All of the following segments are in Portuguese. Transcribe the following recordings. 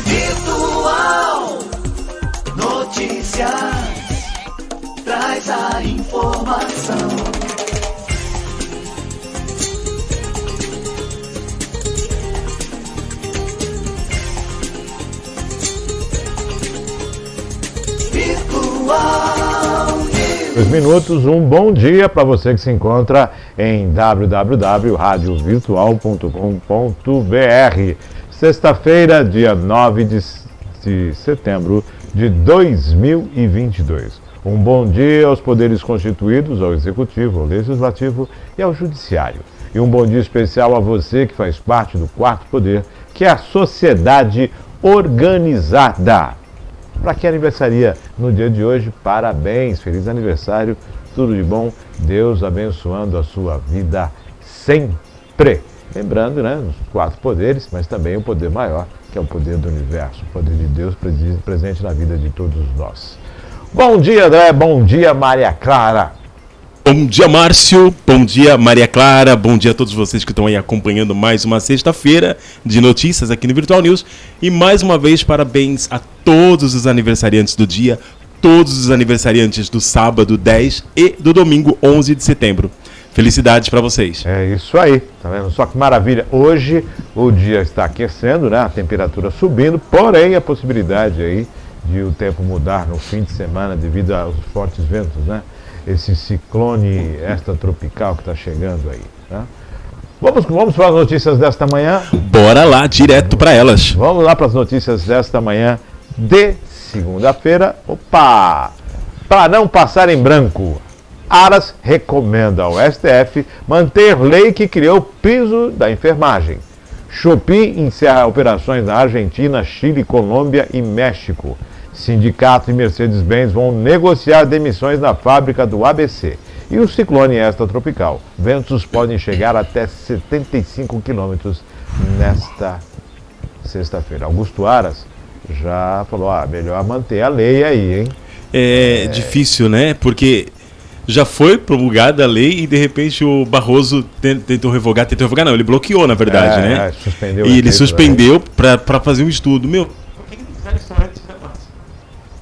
Virtual Notícias traz a informação. Virtual News. 2 minutos, um bom dia para você que se encontra em www.radiovirtual.com.br. Sexta-feira, dia 9 de setembro de 2022. Um bom dia aos poderes constituídos, ao Executivo, ao Legislativo e ao Judiciário. E um bom dia especial a você que faz parte do quarto poder, que é a sociedade organizada. Para quem aniversaria no dia de hoje, parabéns, feliz aniversário, tudo de bom, Deus abençoando a sua vida sempre. Lembrando, né, os 4 poderes, mas também o poder maior, que é o poder do universo, o poder de Deus presente na vida de todos nós. Bom dia, André, bom dia, Maria Clara. Bom dia, Márcio, bom dia, Maria Clara, bom dia a todos vocês que estão aí acompanhando mais uma sexta-feira de notícias aqui no Virtual News. E mais uma vez, parabéns a todos os aniversariantes do dia, todos os aniversariantes do sábado 10 e do domingo 11 de setembro. Felicidades para vocês. É isso aí, tá vendo? Só que maravilha. Hoje o dia está aquecendo, né? A temperatura subindo, porém a possibilidade aí de o tempo mudar no fim de semana devido aos fortes ventos, né? Esse ciclone extratropical que está chegando aí, né? Vamos para as notícias desta manhã? Bora lá, direto para elas. Vamos lá para as notícias desta manhã de segunda-feira. Opa! Para não passar em branco, Aras recomenda ao STF manter lei que criou o piso da enfermagem. Shopee encerra operações na Argentina, Chile, Colômbia e México. Sindicato e Mercedes-Benz vão negociar demissões na fábrica do ABC. E o ciclone extratropical. Ventos podem chegar até 75 quilômetros nesta sexta-feira. Augusto Aras já falou, melhor manter a lei aí, hein? É difícil, né? Porque já foi promulgada a lei e de repente o Barroso tentou revogar não, ele bloqueou na verdade, né? Suspendeu. E ele suspendeu para fazer um estudo. Por que não fizeram isso antes?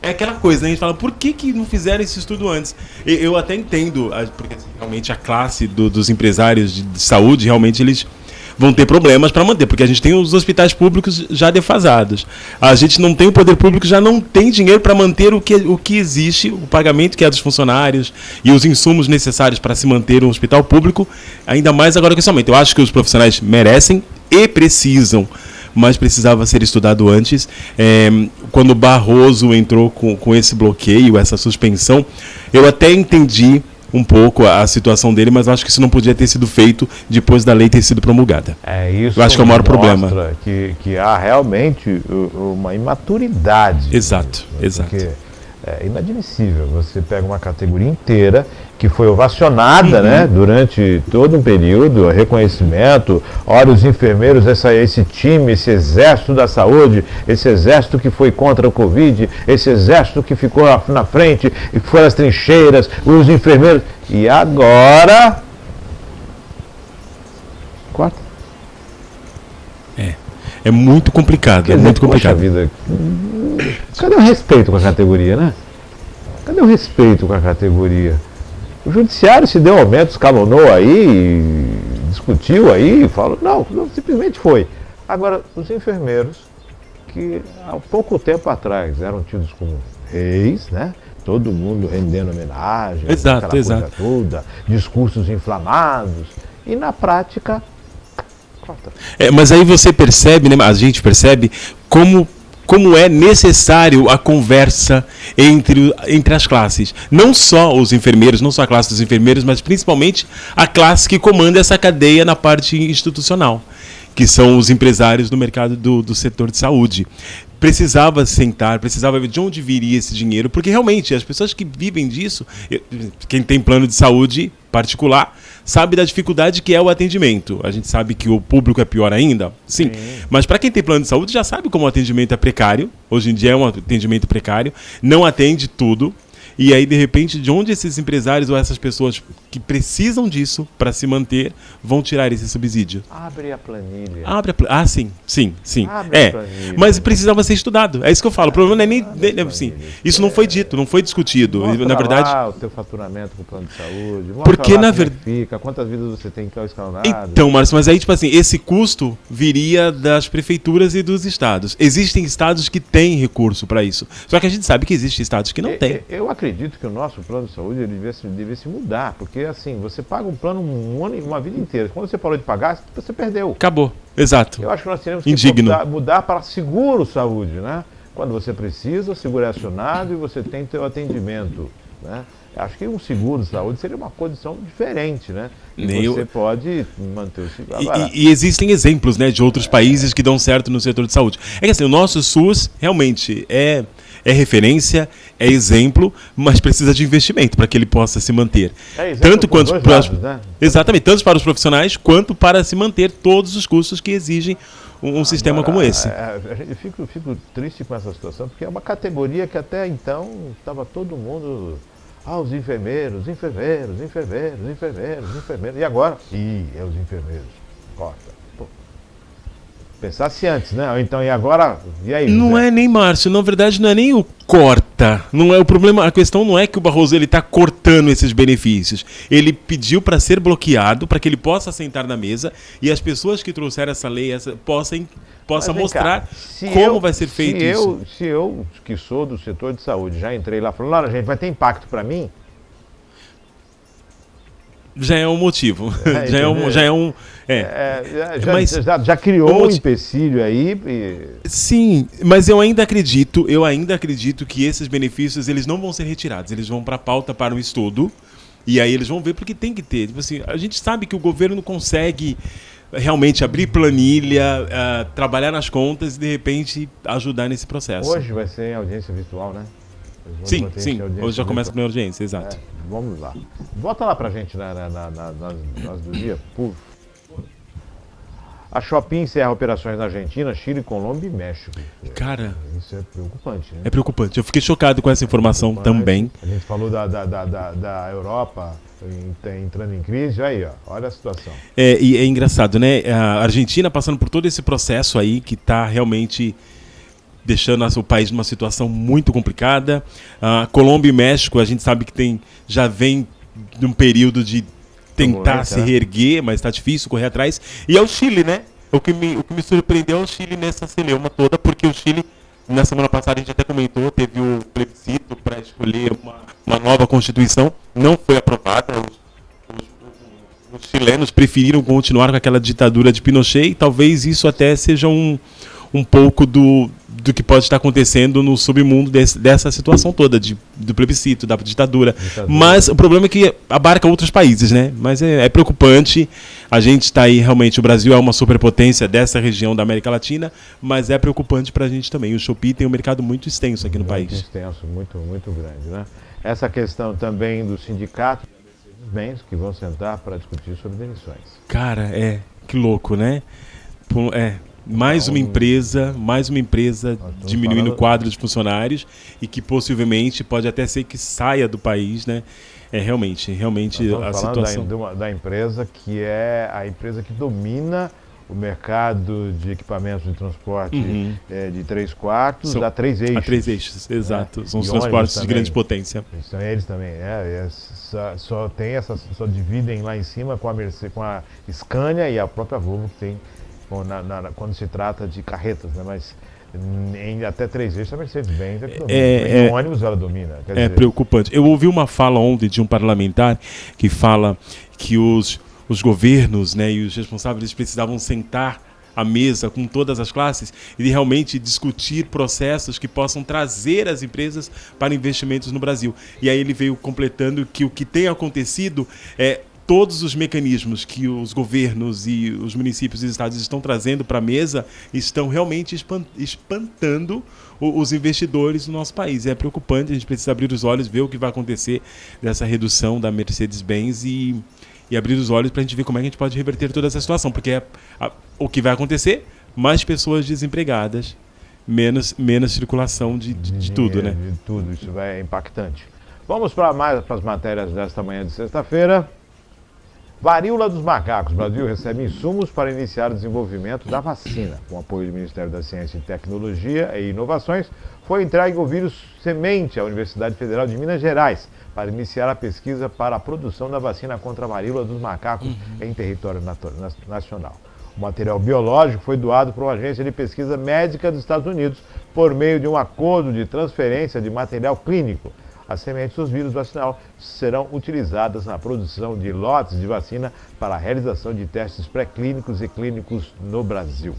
É aquela coisa, né? A gente fala, por que não fizeram esse estudo antes? Eu até entendo, porque realmente a classe dos empresários de saúde, realmente eles vão ter problemas para manter, porque a gente tem os hospitais públicos já defasados. A gente não tem o poder público, já não tem dinheiro para manter o que existe, o pagamento que é dos funcionários e os insumos necessários para se manter um hospital público, ainda mais agora com esse aumento. Eu acho que os profissionais merecem e precisam, mas precisava ser estudado antes. Quando o Barroso entrou com esse bloqueio, essa suspensão, eu até entendi um pouco a situação dele, mas acho que isso não podia ter sido feito depois da lei ter sido promulgada. Isso. Eu acho que é o maior problema. Mostra que há realmente uma imaturidade. Exato. Porque é inadmissível. Você pega uma categoria inteira que foi ovacionada, né, durante todo um período, reconhecimento, olha os enfermeiros, esse time, esse exército da saúde, esse exército que foi contra o Covid, esse exército que ficou na frente e que foi nas trincheiras, os enfermeiros. E agora... Corta. É muito complicado, é muito complicado. Poxa vida, cadê o respeito com a categoria, né? Cadê o respeito com a categoria? O judiciário se deu aumento, escalonou aí, discutiu aí, falou, não, simplesmente foi. Agora, os enfermeiros, que há pouco tempo atrás eram tidos como reis, né? Todo mundo rendendo homenagem, exato. Coisa toda, discursos inflamados, e na prática... mas aí você percebe, né? A gente percebe como é necessário a conversa entre as classes. Não só os enfermeiros, não só a classe dos enfermeiros, mas principalmente a classe que comanda essa cadeia na parte institucional, que são os empresários do mercado do setor de saúde. Precisava sentar, precisava ver de onde viria esse dinheiro, porque realmente as pessoas que vivem disso, quem tem plano de saúde particular, sabe da dificuldade que é o atendimento. A gente sabe que o público é pior ainda, sim. Mas para quem tem plano de saúde já sabe como o atendimento é precário. Hoje em dia é um atendimento precário, não atende tudo. E aí, de repente, de onde esses empresários ou essas pessoas que precisam disso para se manter vão tirar esse subsídio. Abre a planilha. Sim. Abre a planilha. Mas precisava ser estudado. É isso que eu falo. O problema não é nem assim. Isso não foi dito, não foi discutido. Mostra na verdade, lá o teu faturamento com o plano de saúde. Mostra porque lá na como é que verdade, fica, quantas vidas você tem que escalonado. então, Márcio, mas aí, tipo assim, esse custo viria das prefeituras e dos estados. Existem estados que têm recurso para isso. Só que a gente sabe que existem estados que não têm. Eu acredito que o nosso plano de saúde ele devesse mudar, porque assim, você paga um plano uma vida inteira. Quando você parou de pagar, você perdeu. Acabou. Exato. Eu acho que nós teremos Indigno. que mudar para seguro-saúde, né? Quando você precisa, o seguro é acionado e você tem teu atendimento, né? Acho que um seguro-saúde seria uma condição diferente, né? E você pode manter o seguro. Agora, E existem exemplos, né, de outros países que dão certo no setor de saúde. É que assim, o nosso SUS realmente é referência, é exemplo, mas precisa de investimento para que ele possa se manter. Tanto quanto dois lados, né? Exatamente, tanto para os profissionais quanto para se manter todos os custos que exigem um sistema como esse. Eu fico triste com essa situação, porque é uma categoria que até então estava todo mundo... os enfermeiros. E agora? Os enfermeiros. Corta. Pô. Pensasse antes, né? Ou então, e agora? E aí? Não é nem, Márcio, na verdade não é nem o corta. Não é o problema, a questão não é que o Barroso ele está cortando esses benefícios. Ele pediu para ser bloqueado, para que ele possa sentar na mesa e as pessoas que trouxeram essa lei possam mostrar como vai ser feito isso. Se eu, que sou do setor de saúde, já entrei lá falando, olha, gente, vai ter impacto para mim? Já é um motivo. Já criou um empecilho aí. Sim, mas eu ainda acredito que esses benefícios eles não vão ser retirados. Eles vão para a pauta para um estudo e aí eles vão ver porque tem que ter. Tipo assim, a gente sabe que o governo não consegue realmente abrir planilha, trabalhar nas contas e de repente ajudar nesse processo. Hoje vai ser em audiência virtual, né? Sim. Hoje já começa a primeira audiência, exato. Vamos lá. Bota lá pra gente nas do dia, por favor. A Shopping encerra operações na Argentina, Chile, Colômbia e México. Cara, isso é preocupante, né? É preocupante. Eu fiquei chocado com essa informação também. A gente falou da Europa entrando em crise, aí, ó, olha a situação. E é engraçado, né? A Argentina passando por todo esse processo aí que está realmente deixando o país numa situação muito complicada. Colômbia e México, a gente sabe que já vem de um período de tentar se reerguer, mas está difícil correr atrás. E é o Chile, né? O que me surpreendeu é o Chile nessa celeuma toda, porque o Chile, na semana passada, a gente até comentou, teve o plebiscito para escolher uma nova Constituição, não foi aprovada. Os chilenos preferiram continuar com aquela ditadura de Pinochet e talvez isso até seja um pouco do que pode estar acontecendo no submundo dessa situação toda, do plebiscito, da ditadura. Mas o problema é que abarca outros países, né? Mas é preocupante. A gente está aí, realmente, o Brasil é uma superpotência dessa região da América Latina, mas é preocupante para a gente também. O Shopee tem um mercado muito extenso aqui no país. Muito extenso, muito, muito grande, né? Essa questão também do sindicato, bens que vão sentar para discutir sobre demissões. Cara, que louco, né? Mais uma empresa diminuindo o quadro de funcionários e que possivelmente pode até ser que saia do país, né? Realmente a situação. Da empresa que é a empresa que domina o mercado de equipamentos de transporte de 3/4 a 3 eixos. A 3 eixos, exato. São os transportes de grande potência. São eles também, só dividem lá em cima com a Scania e a própria Volvo que tem quando se trata de carretas, né? Mas até 3 eixos a Mercedes-Benz em ônibus ela domina. Preocupante. Eu ouvi uma fala ontem de um parlamentar que fala que os governos, né, e os responsáveis precisavam sentar à mesa com todas as classes e realmente discutir processos que possam trazer as empresas para investimentos no Brasil. E aí ele veio completando que o que tem acontecido é todos os mecanismos que os governos e os municípios e os estados estão trazendo para a mesa estão realmente espantando os investidores no nosso país. É preocupante, a gente precisa abrir os olhos, ver o que vai acontecer dessa redução da Mercedes-Benz e abrir os olhos para a gente ver como é que a gente pode reverter toda essa situação, porque o que vai acontecer, mais pessoas desempregadas, menos circulação de tudo, né? De tudo, isso é impactante. Vamos para as matérias desta manhã de sexta-feira. Varíola dos macacos. O Brasil recebe insumos para iniciar o desenvolvimento da vacina. Com apoio do Ministério da Ciência e Tecnologia e Inovações, foi entregue o vírus semente à Universidade Federal de Minas Gerais para iniciar a pesquisa para a produção da vacina contra a varíola dos macacos em território nacional. O material biológico foi doado para uma agência de pesquisa médica dos Estados Unidos por meio de um acordo de transferência de material clínico. As sementes dos vírus vacinal serão utilizadas na produção de lotes de vacina para a realização de testes pré-clínicos e clínicos no Brasil.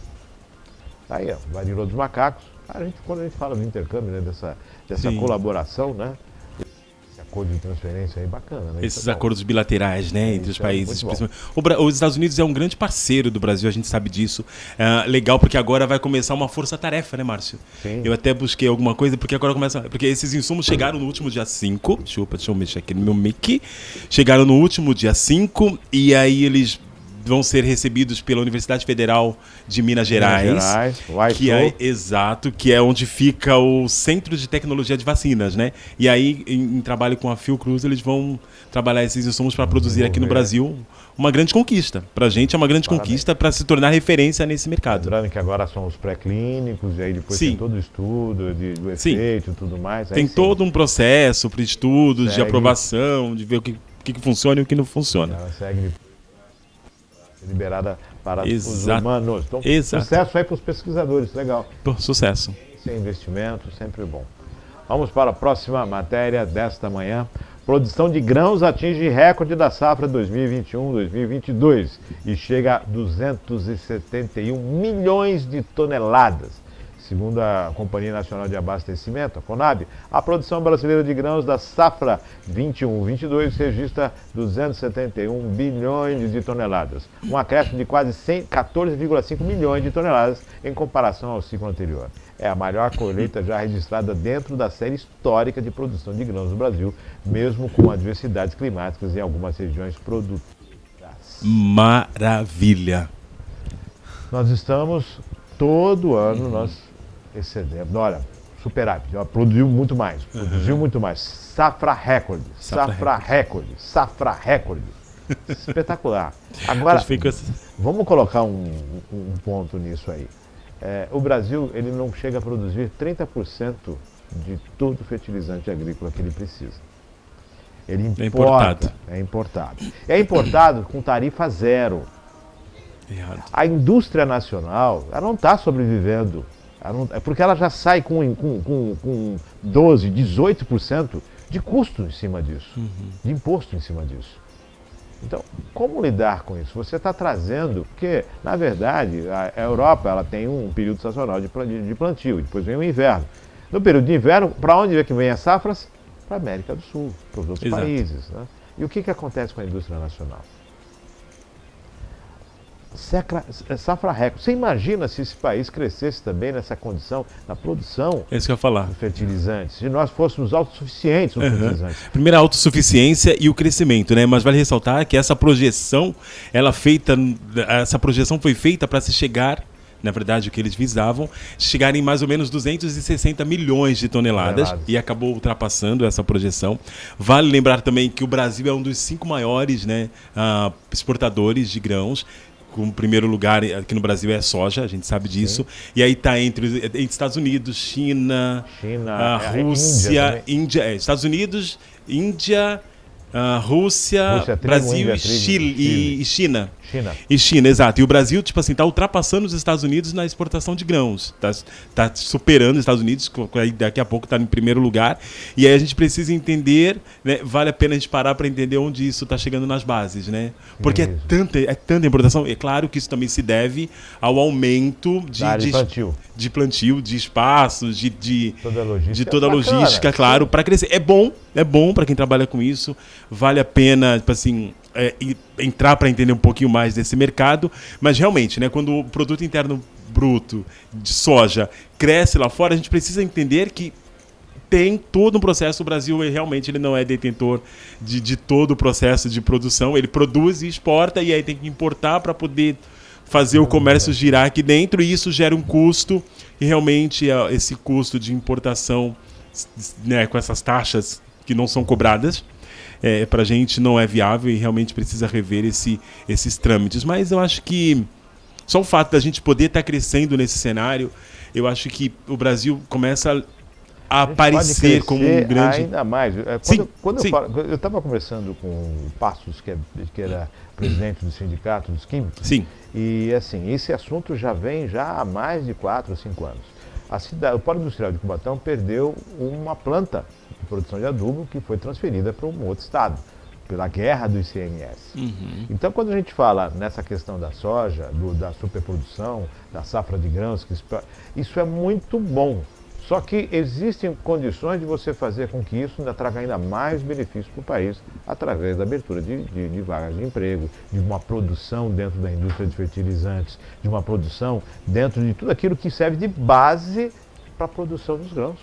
Aí, ó, varíola dos macacos. Quando a gente fala do intercâmbio, né, dessa colaboração, né? Esse acordo de transferência aí bacana, né? Esses acordos bilaterais, né, entre os países. Os Estados Unidos é um grande parceiro do Brasil, a gente sabe disso. Legal, porque agora vai começar uma força-tarefa, né, Márcio? Sim. Eu até busquei alguma coisa, porque agora começa. Porque esses insumos chegaram no último dia 5. Deixa eu mexer aqui no meu mic. Chegaram no último dia 5, e aí eles vão ser recebidos pela Universidade Federal de Minas Gerais, que é onde fica o Centro de Tecnologia de Vacinas, né? E aí, em trabalho com a Fiocruz, eles vão trabalhar esses insumos para produzir aqui no Brasil uma grande conquista. Para a gente é uma grande conquista para se tornar referência nesse mercado. Lembrando que agora são os pré-clínicos, e aí depois tem todo o estudo do efeito e tudo mais. Tem todo um processo para estudos, de aprovação, de ver o que funciona e o que não funciona. Ela segue liberada para os humanos. Então, sucesso aí para os pesquisadores, legal. Sucesso. Sem investimento, sempre bom. Vamos para a próxima matéria desta manhã. Produção de grãos atinge recorde da safra 2021-2022 e chega a 271 milhões de toneladas. Segundo a Companhia Nacional de Abastecimento, a Conab, a produção brasileira de grãos da safra 21-22 registra 271 bilhões de toneladas, um acréscimo de quase 14,5 milhões de toneladas em comparação ao ciclo anterior. É a maior colheita já registrada dentro da série histórica de produção de grãos no Brasil, mesmo com adversidades climáticas em algumas regiões produtoras. Maravilha! Nós estamos, todo ano, nós excedemos. Olha, superávit, produziu muito mais. Safra recorde. Espetacular. Agora, vamos colocar um ponto nisso aí. O Brasil, ele não chega a produzir 30% de todo o fertilizante agrícola que ele precisa. Ele importa. É importado. É importado com tarifa zero. Errado. A indústria nacional, ela não está sobrevivendo. Porque ela já sai com 12%, 18% de custo em cima disso, de imposto em cima disso. Então, como lidar com isso? Você está trazendo, porque, na verdade, a Europa ela tem um período sazonal de plantio, depois vem o inverno. No período de inverno, para onde é que vem as safras? Para a América do Sul, para os outros países. Né? E o que acontece com a indústria nacional? Safra recorde. Você imagina se esse país crescesse também nessa condição, na produção isso que eu ia falar. de fertilizantes, se nós fôssemos autossuficientes nos fertilizantes. Primeiro a autossuficiência e o crescimento, né? Mas vale ressaltar que essa projeção foi feita para se chegar, na verdade o que eles visavam, chegar em mais ou menos 260 milhões de toneladas e acabou ultrapassando essa projeção. Vale lembrar também que o Brasil é um dos 5 maiores, né, exportadores de grãos. O primeiro lugar aqui no Brasil é soja, a gente sabe disso. Sim. E aí está entre Estados Unidos, China, Rússia, Índia, Estados Unidos, Índia, Rússia, Brasil e China. E China, exato. E o Brasil, tipo assim, está ultrapassando os Estados Unidos na exportação de grãos. Está superando os Estados Unidos, daqui a pouco está em primeiro lugar. E aí a gente precisa entender, né, vale a pena a gente parar para entender onde isso está chegando nas bases, né? Porque é tanta importação. É claro que isso também se deve ao aumento de plantio, de espaços, de toda a logística, claro, para crescer. É bom para quem trabalha com isso. Vale a pena, tipo assim, entrar para entender um pouquinho mais desse mercado, mas realmente, né, quando o produto interno bruto de soja cresce lá fora, a gente precisa entender que tem todo um processo. O Brasil realmente ele não é detentor de todo o processo de produção, ele produz e exporta, e aí tem que importar para poder fazer o comércio girar aqui dentro, e isso gera um custo, e realmente esse custo de importação, né, com essas taxas que não são cobradas, para a gente não é viável e realmente precisa rever esses trâmites. Mas eu acho que só o fato da gente poder estar crescendo nesse cenário, eu acho que o Brasil começa a aparecer como um grande... ainda mais. Quando eu estava conversando com o Passos, que era presidente do sindicato dos químicos, Sim. e assim, esse assunto já vem há mais de 4 ou 5 anos. O Polo Industrial de Cubatão perdeu uma planta de produção de adubo que foi transferida para um outro estado, pela guerra do ICMS. Então, quando a gente fala nessa questão da soja, da superprodução, da safra de grãos, isso é muito bom. Só que existem condições de você fazer com que isso ainda traga ainda mais benefícios para o país, através da abertura de vagas de emprego, de uma produção dentro da indústria de fertilizantes, de uma produção dentro de tudo aquilo que serve de base para a produção dos grãos.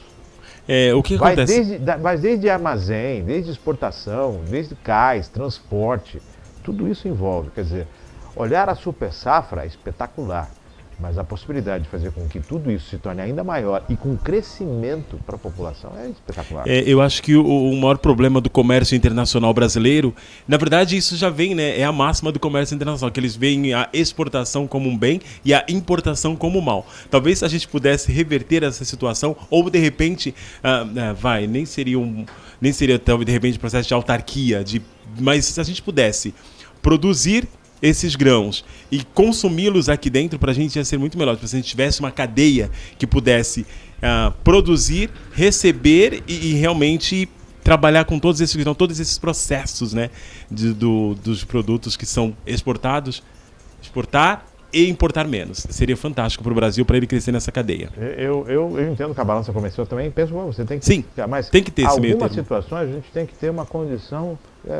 O que acontece? Mas desde armazém, desde exportação, desde cais, transporte, tudo isso envolve. Quer dizer, olhar a super safra é espetacular, mas a possibilidade de fazer com que tudo isso se torne ainda maior e com crescimento para a população é espetacular. Eu acho que o maior problema do comércio internacional brasileiro, na verdade isso já vem, né? É a máxima do comércio internacional, que eles veem a exportação como um bem e a importação como um mal. Talvez a gente pudesse reverter essa situação, ou de repente, nem seria talvez de repente processo de autarquia, mas se a gente pudesse produzir esses grãos e consumi-los aqui dentro, para a gente ia ser muito melhor. Se a gente tivesse uma cadeia que pudesse produzir, receber e realmente trabalhar com todos esses processos, né, dos produtos que são exportados, exportar e importar menos. Seria fantástico para o Brasil, para ele crescer nessa cadeia. Eu entendo que a balança comercial também, penso, você tem que... Sim, mas tem que ter esse meio termo. Algumas situações a gente tem que ter uma condição...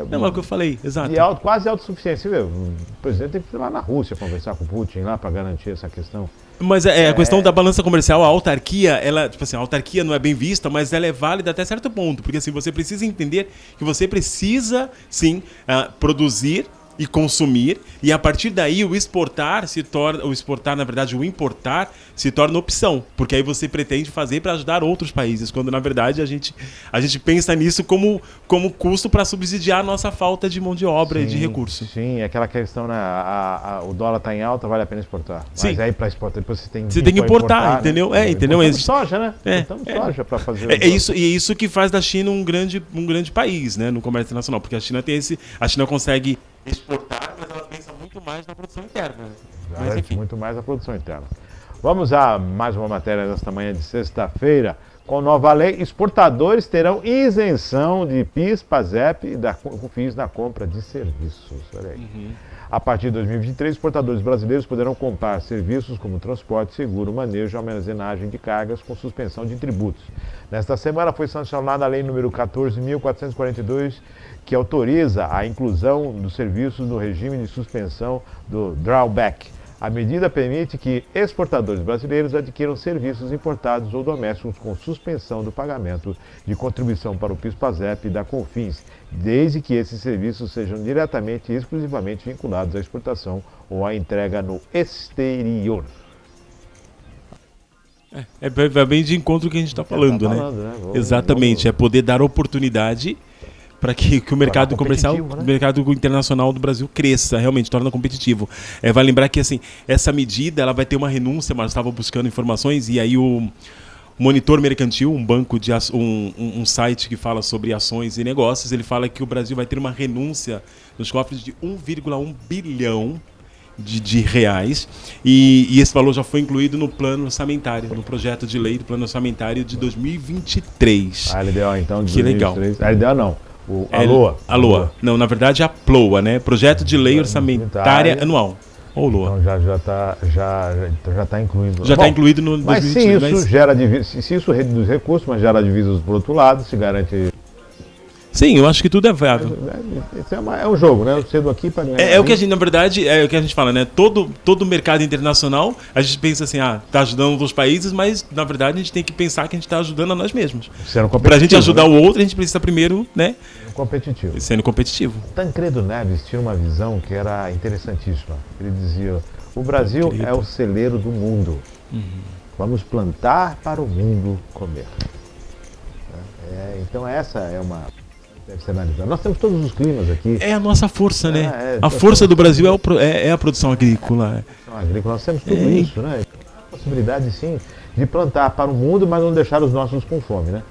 Não, é o que eu falei, exato. De quase autossuficiência. O presidente tem que ir lá na Rússia conversar com o Putin lá para garantir essa questão. Mas a questão da balança comercial, a autarquia, a autarquia não é bem vista, mas ela é válida até certo ponto. Porque assim, você precisa entender que você precisa, sim, produzir e consumir, e a partir daí o importar, na verdade, o importar se torna opção, porque aí você pretende fazer para ajudar outros países, quando na verdade a gente pensa nisso como custo para subsidiar a nossa falta de mão de obra e de recurso. Sim, aquela questão, né, o dólar está em alta, vale a pena exportar. Sim. Mas aí para exportar, depois você tem que importar, entendeu? Né? Entendeu? Soja, né? Soja para fazer isso que faz da China um grande país, né, no comércio internacional, porque a China consegue exportar, mas ela pensa muito mais na produção interna. Mas, enfim. Muito mais na produção interna. Vamos a mais uma matéria desta manhã de sexta-feira. Com nova lei, exportadores terão isenção de PIS, PASEP e da COFINS na compra de serviços. Olha aí. A partir de 2023, exportadores brasileiros poderão comprar serviços como transporte, seguro, manejo e armazenagem de cargas com suspensão de tributos. Nesta semana foi sancionada a lei número 14.442, que autoriza a inclusão dos serviços no regime de suspensão do drawback. A medida permite que exportadores brasileiros adquiram serviços importados ou domésticos com suspensão do pagamento de contribuição para o PIS/PASEP e da COFINS, desde que esses serviços sejam diretamente e exclusivamente vinculados à exportação ou à entrega no exterior. É bem de encontro que a gente está falando, né? Exatamente, é poder dar oportunidade para que o mercado comercial, né? O mercado internacional do Brasil cresça, realmente, torna competitivo. Vai lembrar que assim, essa medida ela vai ter uma renúncia, mas estava buscando informações, e aí o Monitor Mercantil, um banco um site que fala sobre ações e negócios, ele fala que o Brasil vai ter uma renúncia nos cofres de 1,1 bilhão de reais, e esse valor já foi incluído no plano orçamentário, no projeto de lei do plano orçamentário de 2023. A LDO, então, de que 2023. Legal. A LDO não. A LOA. A LOA. Não, na verdade é a PLOA, né? Projeto de Lei Orçamentária Anual. Ou LOA. Então já está incluído. Já está incluído no 2023. Mas se isso reduz recursos, mas gera divisas por outro lado, se garante... Sim, eu acho que tudo é viável. É um jogo, né? Eu cedo aqui para ganhar. É o que a gente, na verdade, é o que a gente fala, né? Todo mercado internacional, a gente pensa assim, tá ajudando outros países, mas na verdade a gente tem que pensar que a gente está ajudando a nós mesmos. Para a gente ajudar, né, o outro, a gente precisa primeiro, né? Competitivo. Sendo competitivo. Tancredo Neves tinha uma visão que era interessantíssima. Ele dizia: o Brasil é o celeiro do mundo. Vamos plantar para o mundo comer. Então essa é uma deve ser analisado. Nós temos todos os climas aqui. É a nossa força, né? A força do Brasil é a produção agrícola. Nós temos tudo isso, né? A possibilidade, sim, de plantar para o mundo, mas não deixar os nossos com fome, né?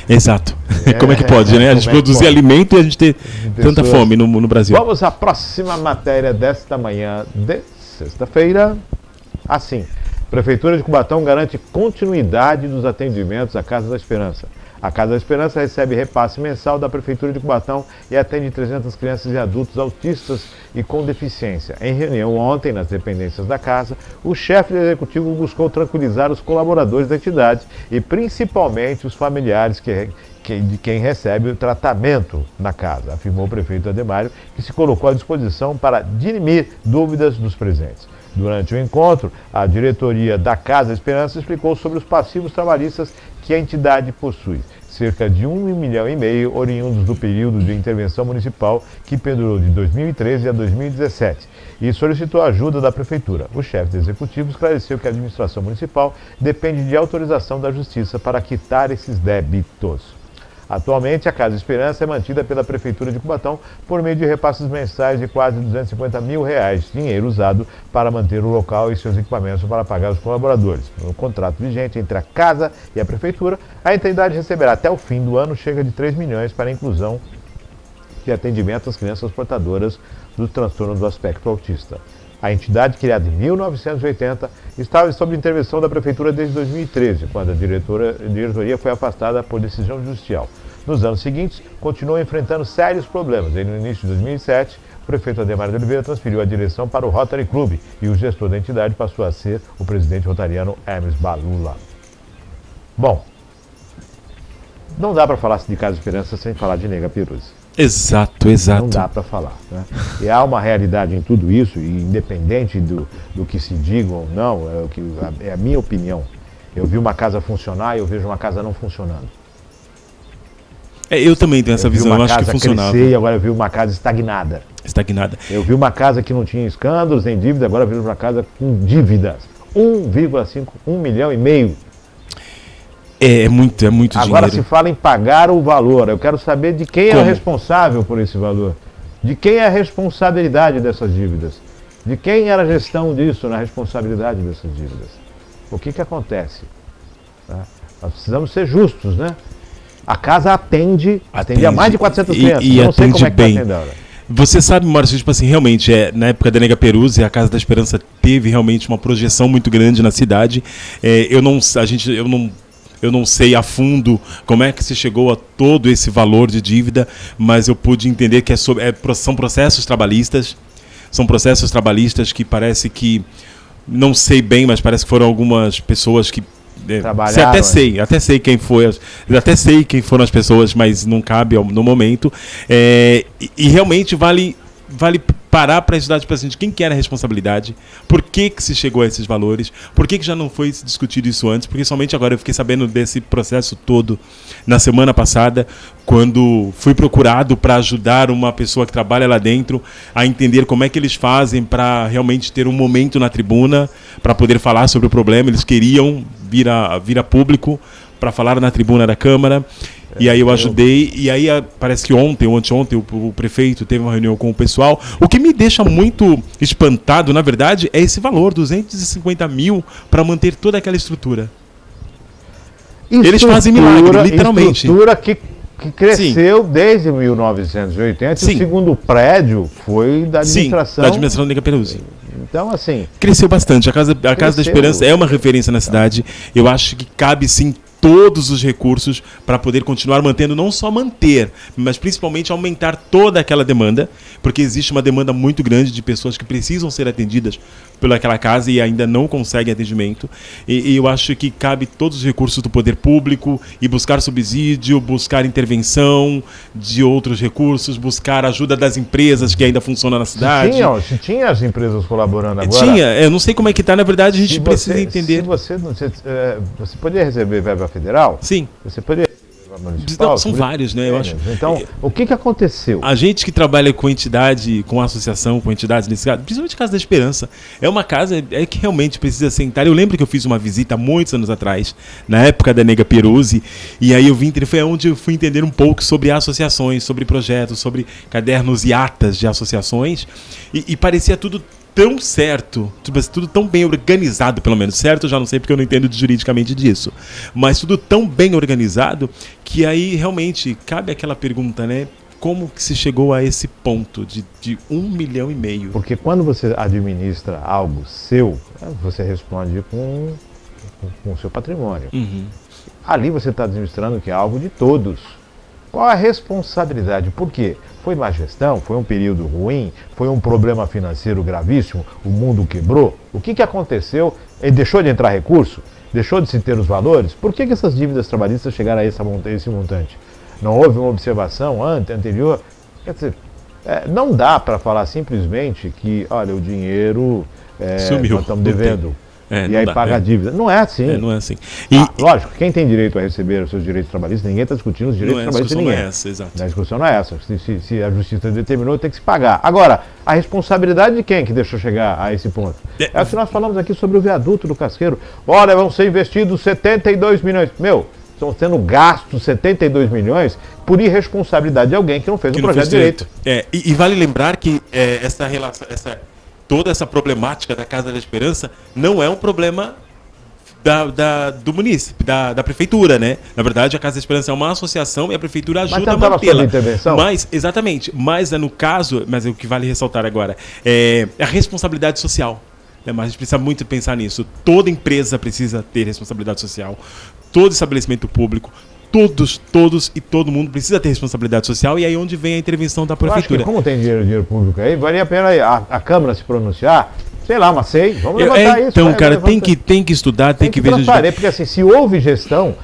Exato. Como é que pode, né? A gente produzir alimento e a gente ter tanta fome no Brasil. Vamos à próxima matéria desta manhã de sexta-feira. Assim, Prefeitura de Cubatão garante continuidade dos atendimentos à Casa da Esperança. A Casa da Esperança recebe repasse mensal da Prefeitura de Cubatão e atende 300 crianças e adultos autistas e com deficiência. Em reunião ontem, nas dependências da casa, o chefe do executivo buscou tranquilizar os colaboradores da entidade e principalmente os familiares de quem recebe o tratamento na casa, afirmou o prefeito Ademário, que se colocou à disposição para dirimir dúvidas dos presentes. Durante o encontro, a diretoria da Casa Esperança explicou sobre os passivos trabalhistas que a entidade possui, cerca de 1,5 milhão oriundos do período de intervenção municipal que pendurou de 2013 a 2017 e solicitou a ajuda da Prefeitura. O chefe do executivo esclareceu que a administração municipal depende de autorização da Justiça para quitar esses débitos. Atualmente, a Casa Esperança é mantida pela Prefeitura de Cubatão por meio de repasses mensais de quase R$250 mil, dinheiro usado para manter o local e seus equipamentos para pagar os colaboradores. No contrato vigente entre a Casa e a Prefeitura, a entidade receberá até o fim do ano cerca de 3 milhões para a inclusão de atendimento às crianças portadoras do transtorno do aspecto autista. A entidade, criada em 1980, estava sob intervenção da Prefeitura desde 2013, quando a diretoria foi afastada por decisão judicial. Nos anos seguintes, continuou enfrentando sérios problemas. E no início de 2007, o prefeito Ademário de Oliveira transferiu a direção para o Rotary Club e o gestor da entidade passou a ser o presidente rotariano Hermes Balula. Bom, não dá para falar de Casa Esperança sem falar de Nega Peruzzi. Exato. Não dá para falar, né? E há uma realidade em tudo isso, e independente do que se diga ou não, é a minha opinião. Eu vi uma casa funcionar e eu vejo uma casa não funcionando. Eu também tenho essa visão, eu acho que funcionava. Crescer, e agora eu vi uma casa estagnada. Eu vi uma casa que não tinha escândalos, nem dívida, agora eu vi uma casa com dívidas. 1,5 milhão. É muito dinheiro. Agora se fala em pagar o valor. Eu quero saber de quem é o responsável por esse valor. De quem é a responsabilidade dessas dívidas. De quem era a gestão disso na responsabilidade dessas dívidas. O que acontece? Tá? Nós precisamos ser justos, né? A casa atende a mais de 400 crianças. E eu não sei como é que está bem. atendendo. Você sabe, Márcio, tipo assim, realmente, na época da Nega Peruzzi, a Casa da Esperança teve realmente uma projeção muito grande na cidade. Eu não sei a fundo como é que se chegou a todo esse valor de dívida, mas eu pude entender que são processos trabalhistas. São processos trabalhistas que parece que, não sei bem, mas parece que foram algumas pessoas que... Até sei quem foi, até sei quem foram as pessoas, mas não cabe no momento. E realmente vale parar para estudar tipo assim, de quem que era a responsabilidade, por que se chegou a esses valores, por que já não foi discutido isso antes, porque somente agora eu fiquei sabendo desse processo todo na semana passada, quando fui procurado para ajudar uma pessoa que trabalha lá dentro a entender como é que eles fazem para realmente ter um momento na tribuna, para poder falar sobre o problema. Eles queriam vir a público para falar na tribuna da Câmara. E aí eu ajudei, e aí parece que ontem ou anteontem o prefeito teve uma reunião com o pessoal. O que me deixa muito espantado, na verdade, é esse valor, 250 mil, para manter toda aquela estrutura. Eles fazem milagre, literalmente. Estrutura que cresceu desde 1980, Sim. E o segundo prédio foi da administração. Sim, da administração Nega Peruzzi. Então, assim... Cresceu bastante. A Casa da Esperança é uma referência na cidade. Eu acho que cabe, sim, todos os recursos para poder continuar mantendo, não só manter, mas principalmente aumentar toda aquela demanda, porque existe uma demanda muito grande de pessoas que precisam ser atendidas pelaquela casa e ainda não conseguem atendimento. E eu acho que cabe todos os recursos do poder público e buscar subsídio, buscar intervenção de outros recursos, buscar ajuda das empresas que ainda funcionam na cidade. Se tinha as empresas colaborando agora... Tinha, eu não sei como é que está, na verdade, a gente precisa entender. Você poderia receber verba federal? Sim. Você poderia receber verba municipal? São vários, né? Eu acho. Então, o que aconteceu? A gente que trabalha com entidade, com associação, com entidades nesse caso, principalmente Casa da Esperança, é uma casa que realmente precisa sentar. Eu lembro que eu fiz uma visita há muitos anos atrás, na época da Nega Peruzzi, e aí foi onde eu fui entender um pouco sobre associações, sobre projetos, sobre cadernos e atas de associações, e parecia tudo tão certo, tudo tão bem organizado, pelo menos. Certo, eu já não sei porque eu não entendo juridicamente disso. Mas tudo tão bem organizado que aí realmente cabe aquela pergunta, né? Como que se chegou a esse ponto de 1,5 milhão? Porque quando você administra algo seu, você responde com o seu patrimônio. Uhum. Ali você está administrando que é algo de todos. Qual a responsabilidade? Por quê? Foi má gestão? Foi um período ruim? Foi um problema financeiro gravíssimo? O mundo quebrou? O que aconteceu? Ele deixou de entrar recurso? Deixou de se ter os valores? Por que essas dívidas trabalhistas chegaram a esse montante? Não houve uma observação anterior? Quer dizer, não dá para falar simplesmente que, olha, o dinheiro sumiu, nós estamos devendo. E aí paga a dívida. Não é assim. Não é assim. Lógico, quem tem direito a receber os seus direitos trabalhistas, ninguém está discutindo os direitos trabalhistas de ninguém. Não é essa, exato. A discussão não é essa. Se a justiça determinou, tem que se pagar. Agora, a responsabilidade de quem que deixou chegar a esse ponto? É o que nós falamos aqui sobre o viaduto do Casqueiro. Olha, vão ser investidos 72 milhões. Estão sendo gastos 72 milhões por irresponsabilidade de alguém que não fez o projeto direito. E vale lembrar que essa relação, toda essa problemática da Casa da Esperança não é um problema do município, da prefeitura, né? Na verdade, a Casa da Esperança é uma associação e a prefeitura ajuda a mantê-la. Mas no caso, mas o que vale ressaltar agora é a responsabilidade social. Mas a gente precisa muito pensar nisso. Toda empresa precisa ter responsabilidade social. Todo estabelecimento público, todos e todo mundo precisa ter responsabilidade social, e aí onde vem a intervenção da prefeitura. Eu acho que como tem dinheiro público aí, valia a pena a Câmara se pronunciar, sei lá, mas vamos levantar isso. Então, cara, tem que estudar, tem que ver. Porque assim, se houve gestão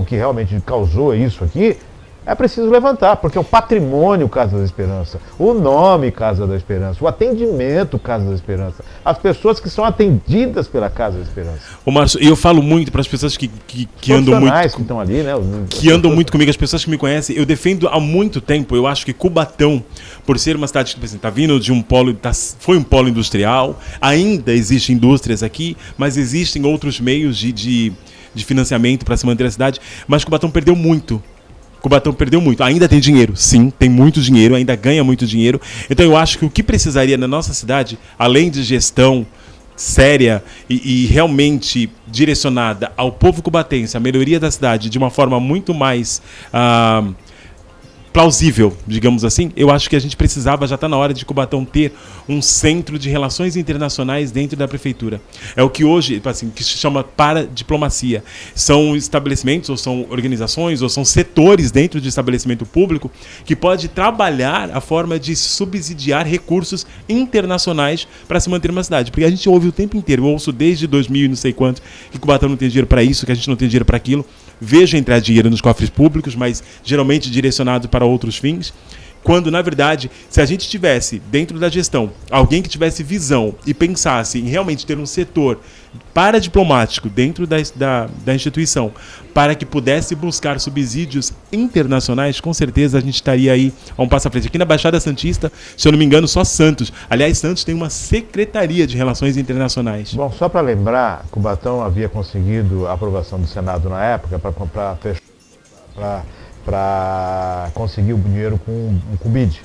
que realmente causou isso aqui, é preciso levantar, porque o patrimônio Casa da Esperança, o nome Casa da Esperança, o atendimento Casa da Esperança, as pessoas que são atendidas pela Casa da Esperança. Ô Márcio, eu falo muito para as pessoas que andam muito, que estão ali, né? Que andam muito comigo, as pessoas que me conhecem, eu defendo há muito tempo. Eu acho que Cubatão, por ser uma cidade que está vindo de um polo, foi um polo industrial, ainda existem indústrias aqui, mas existem outros meios de financiamento para se manter a cidade, mas Cubatão perdeu muito. Cubatão perdeu muito. Ainda tem dinheiro, sim, tem muito dinheiro, ainda ganha muito dinheiro. Então eu acho que o que precisaria na nossa cidade, além de gestão séria e realmente direcionada ao povo cubatense, a melhoria da cidade de uma forma muito mais plausível, digamos assim, eu acho que a gente precisava, já está na hora de Cubatão ter um centro de relações internacionais dentro da prefeitura. É o que hoje, assim, que se chama paradiplomacia. São estabelecimentos, ou são organizações, ou são setores dentro de estabelecimento público que pode trabalhar a forma de subsidiar recursos internacionais para se manter uma cidade. Porque a gente ouve o tempo inteiro, eu ouço desde 2000 e não sei quanto, que Cubatão não tem dinheiro para isso, que a gente não tem dinheiro para aquilo. Vejo entrar dinheiro nos cofres públicos, mas geralmente direcionado para outros fins, quando, na verdade, se a gente tivesse, dentro da gestão, alguém que tivesse visão e pensasse em realmente ter um setor paradiplomático dentro da instituição, para que pudesse buscar subsídios internacionais, com certeza a gente estaria aí a um passo à frente. Aqui na Baixada Santista, se eu não me engano, só Santos. Aliás, Santos tem uma Secretaria de Relações Internacionais. Bom, só para lembrar, Cubatão havia conseguido a aprovação do Senado na época para conseguir o dinheiro com o BID.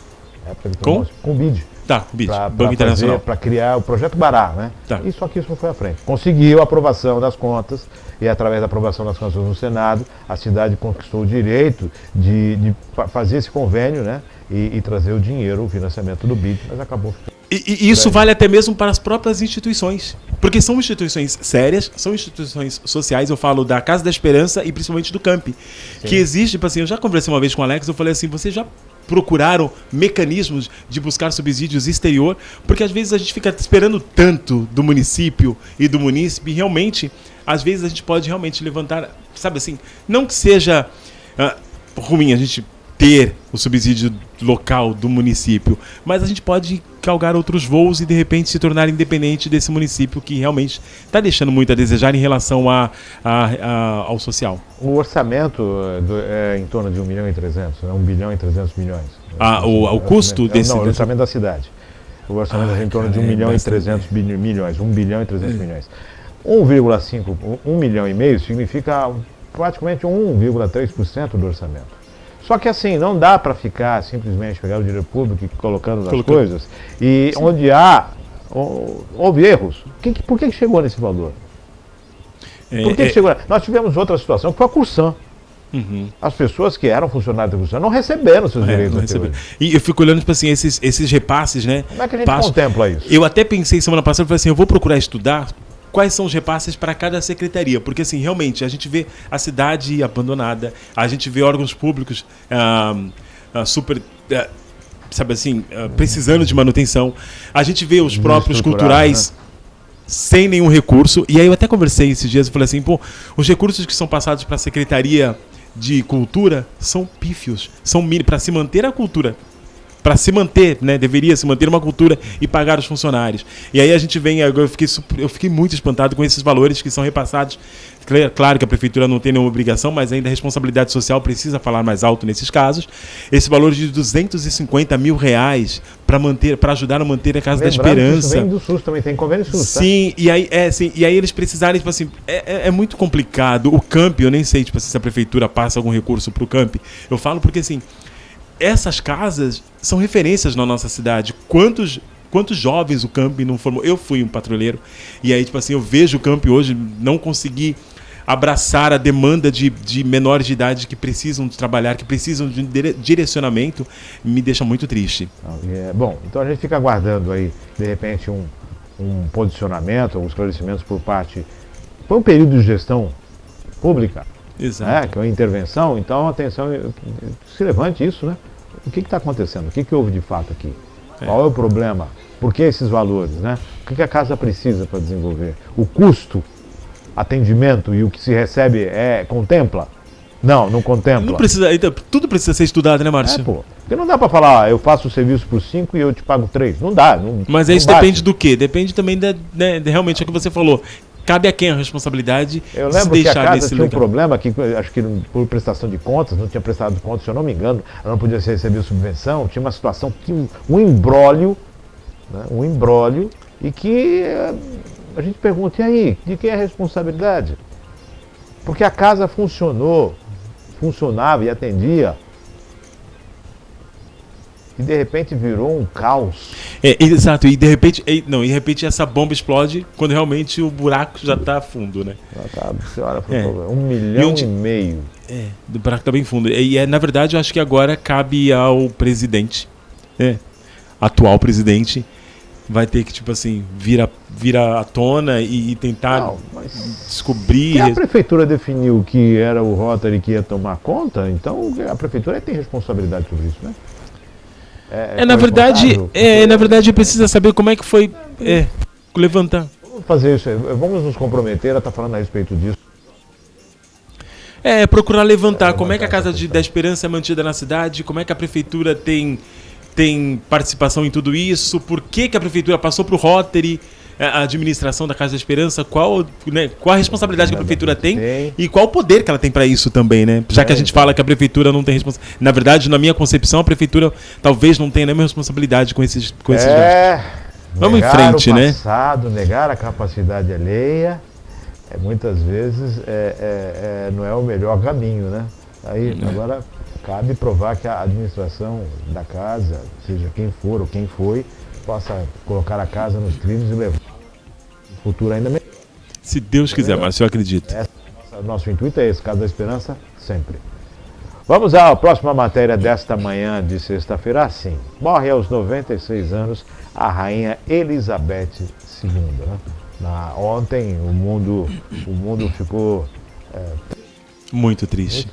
Com o BID. Tá, o BID, Banco Internacional. Para criar o projeto Bará, né? Tá. E só que isso não foi à frente. Conseguiu a aprovação das contas, e através da aprovação das contas no Senado, a cidade conquistou o direito de fazer esse convênio, né? E trazer o dinheiro, o financiamento do BID, mas acabou ficando. E isso vale até mesmo para as próprias instituições, porque são instituições sérias, são instituições sociais. Eu falo da Casa da Esperança e principalmente do Campi, que existe, tipo assim, eu já conversei uma vez com o Alex, eu falei assim, vocês já procuraram mecanismos de buscar subsídios exterior? Porque às vezes a gente fica esperando tanto do município e do munícipe, e realmente, às vezes a gente pode realmente levantar, sabe assim, não que seja ruim, a gente ter o subsídio local do município, mas a gente pode galgar outros voos e de repente se tornar independente desse município que realmente está deixando muito a desejar em relação ao social. O orçamento é em torno de 1,3 milhão, né? 1 bilhão e 300 milhões. O custo desse... Não, o orçamento da cidade. O orçamento é em torno de 1 milhão e 300 milhões. 1 bilhão e 300 milhões. 1,5, 1 milhão e meio significa praticamente 1,3% do orçamento. Só que assim, não dá para ficar simplesmente pegar o dinheiro público e colocando nas coisas, e sim, onde houve erros. Por que chegou nesse valor? Por que chegou? Nós tivemos outra situação, que foi a Cursan. Uhum. As pessoas que eram funcionários da Cursan não receberam seus direitos. Não receberam. E eu fico olhando, tipo assim, esses repasses, né? Como é que a gente contempla isso? Eu até pensei semana passada, eu falei assim, eu vou procurar estudar quais são os repasses para cada secretaria, porque assim, realmente, a gente vê a cidade abandonada, a gente vê órgãos públicos sabe assim, precisando de manutenção, a gente vê os próprios culturais, né, sem nenhum recurso. E aí eu até conversei esses dias e falei assim, pô, os recursos que são passados para a Secretaria de Cultura são pífios, são mínimos para se manter a cultura. Para se manter, né? Deveria se manter uma cultura e pagar os funcionários. E aí a gente vem, eu fiquei muito espantado com esses valores que são repassados. Claro que a prefeitura não tem nenhuma obrigação, mas ainda a responsabilidade social precisa falar mais alto nesses casos. Esse valor de R$250 mil para ajudar a manter a Casa da Esperança. Isso vem do SUS também, tem convênio SUS, tá? Sim, e aí eles precisarem, tipo assim, é muito complicado. O CAMP, eu nem sei tipo, se a prefeitura passa algum recurso para o CAMP. Eu falo porque assim, essas casas são referências na nossa cidade. Quantos jovens o CAMP não formou? Eu fui um patrulheiro e aí, tipo assim, eu vejo o CAMP hoje não conseguir abraçar a demanda de menores de idade que precisam de trabalhar, que precisam de direcionamento, me deixa muito triste. Bom, então a gente fica aguardando aí, de repente, um posicionamento, alguns esclarecimentos por parte... Foi um período de gestão pública. Exato. Que é uma intervenção, então atenção, se levante isso, né? O que está acontecendo? O que houve de fato aqui? Qual é o problema? Por que esses valores, né? O que a casa precisa para desenvolver? O custo, atendimento e o que se recebe contempla? Não contempla. Não precisa, tudo precisa ser estudado, né, Márcio? Porque não dá para falar, eu faço o serviço por 5 e eu te pago 3. Não dá. Mas isso depende do quê? Depende também realmente é o que você falou. Cabe a quem a responsabilidade? Eu lembro que a casa tinha um problema, que acho que por prestação de contas, não tinha prestado contas, se eu não me engano, ela não podia receber subvenção, tinha uma situação que um embrólio, né, e que a gente pergunta, e aí, de quem é a responsabilidade? Porque a casa funcionava e atendia, e de repente virou um caos. Exato, e de repente essa bomba explode quando realmente o buraco já está fundo, né? Senhora, 1,5 milhão. O buraco está bem fundo. Na verdade, eu acho que agora cabe ao presidente, atual presidente, vai ter que, tipo assim, vir à tona e tentar descobrir... Se a prefeitura definiu que era o Rotary que ia tomar conta, então a prefeitura tem responsabilidade sobre isso, né? Na verdade, precisa saber como é que foi levantar. Vamos fazer isso aí. Vamos nos comprometer a estar falando a respeito disso. Procurar levantar como é que a Casa da Esperança é mantida na cidade, como é que a prefeitura tem participação em tudo isso, por que a prefeitura passou para o Rotary, a administração da Casa da Esperança, qual a responsabilidade que a prefeitura tem e qual o poder que ela tem para isso também, né? Já que a gente fala que a prefeitura não tem responsabilidade. Na verdade, na minha concepção, a prefeitura talvez não tenha nenhuma responsabilidade com esses gastos. Vamos em frente, né? Negar a capacidade alheia, muitas vezes não é o melhor caminho, né? Agora cabe provar que a administração da casa, seja quem for ou quem foi, possa colocar a casa nos trilhos e levar um futuro ainda melhor. Se Deus quiser, Márcio, eu acredito. Nosso intuito é esse, Casa da Esperança, sempre. Vamos à próxima matéria desta manhã de sexta-feira. Assim, morre aos 96 anos a rainha Elizabeth II. Né? Ontem o mundo ficou muito triste.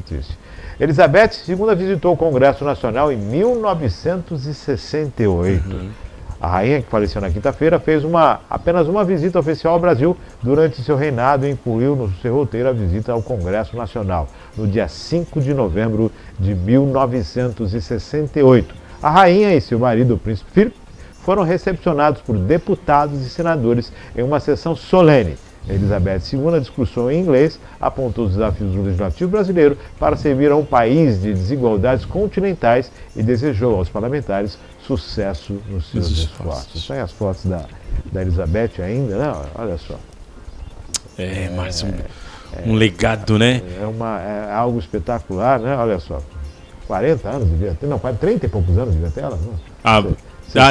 Elizabeth II visitou o Congresso Nacional em 1968. A rainha, que faleceu na quinta-feira, fez apenas uma visita oficial ao Brasil durante seu reinado e incluiu no seu roteiro a visita ao Congresso Nacional, no dia 5 de novembro de 1968. A rainha e seu marido, o príncipe Philip, foram recepcionados por deputados e senadores em uma sessão solene. Elizabeth II discursou em inglês, apontou os desafios do legislativo brasileiro para servir a um país de desigualdades continentais e desejou aos parlamentares sucesso nos seus esforços. Tem as fotos da Elizabeth ainda, né? Olha só. Márcio, um legado, né? É algo espetacular, né? Olha só. 40 anos devia ter, não, 30 e poucos anos devia ter ela, não?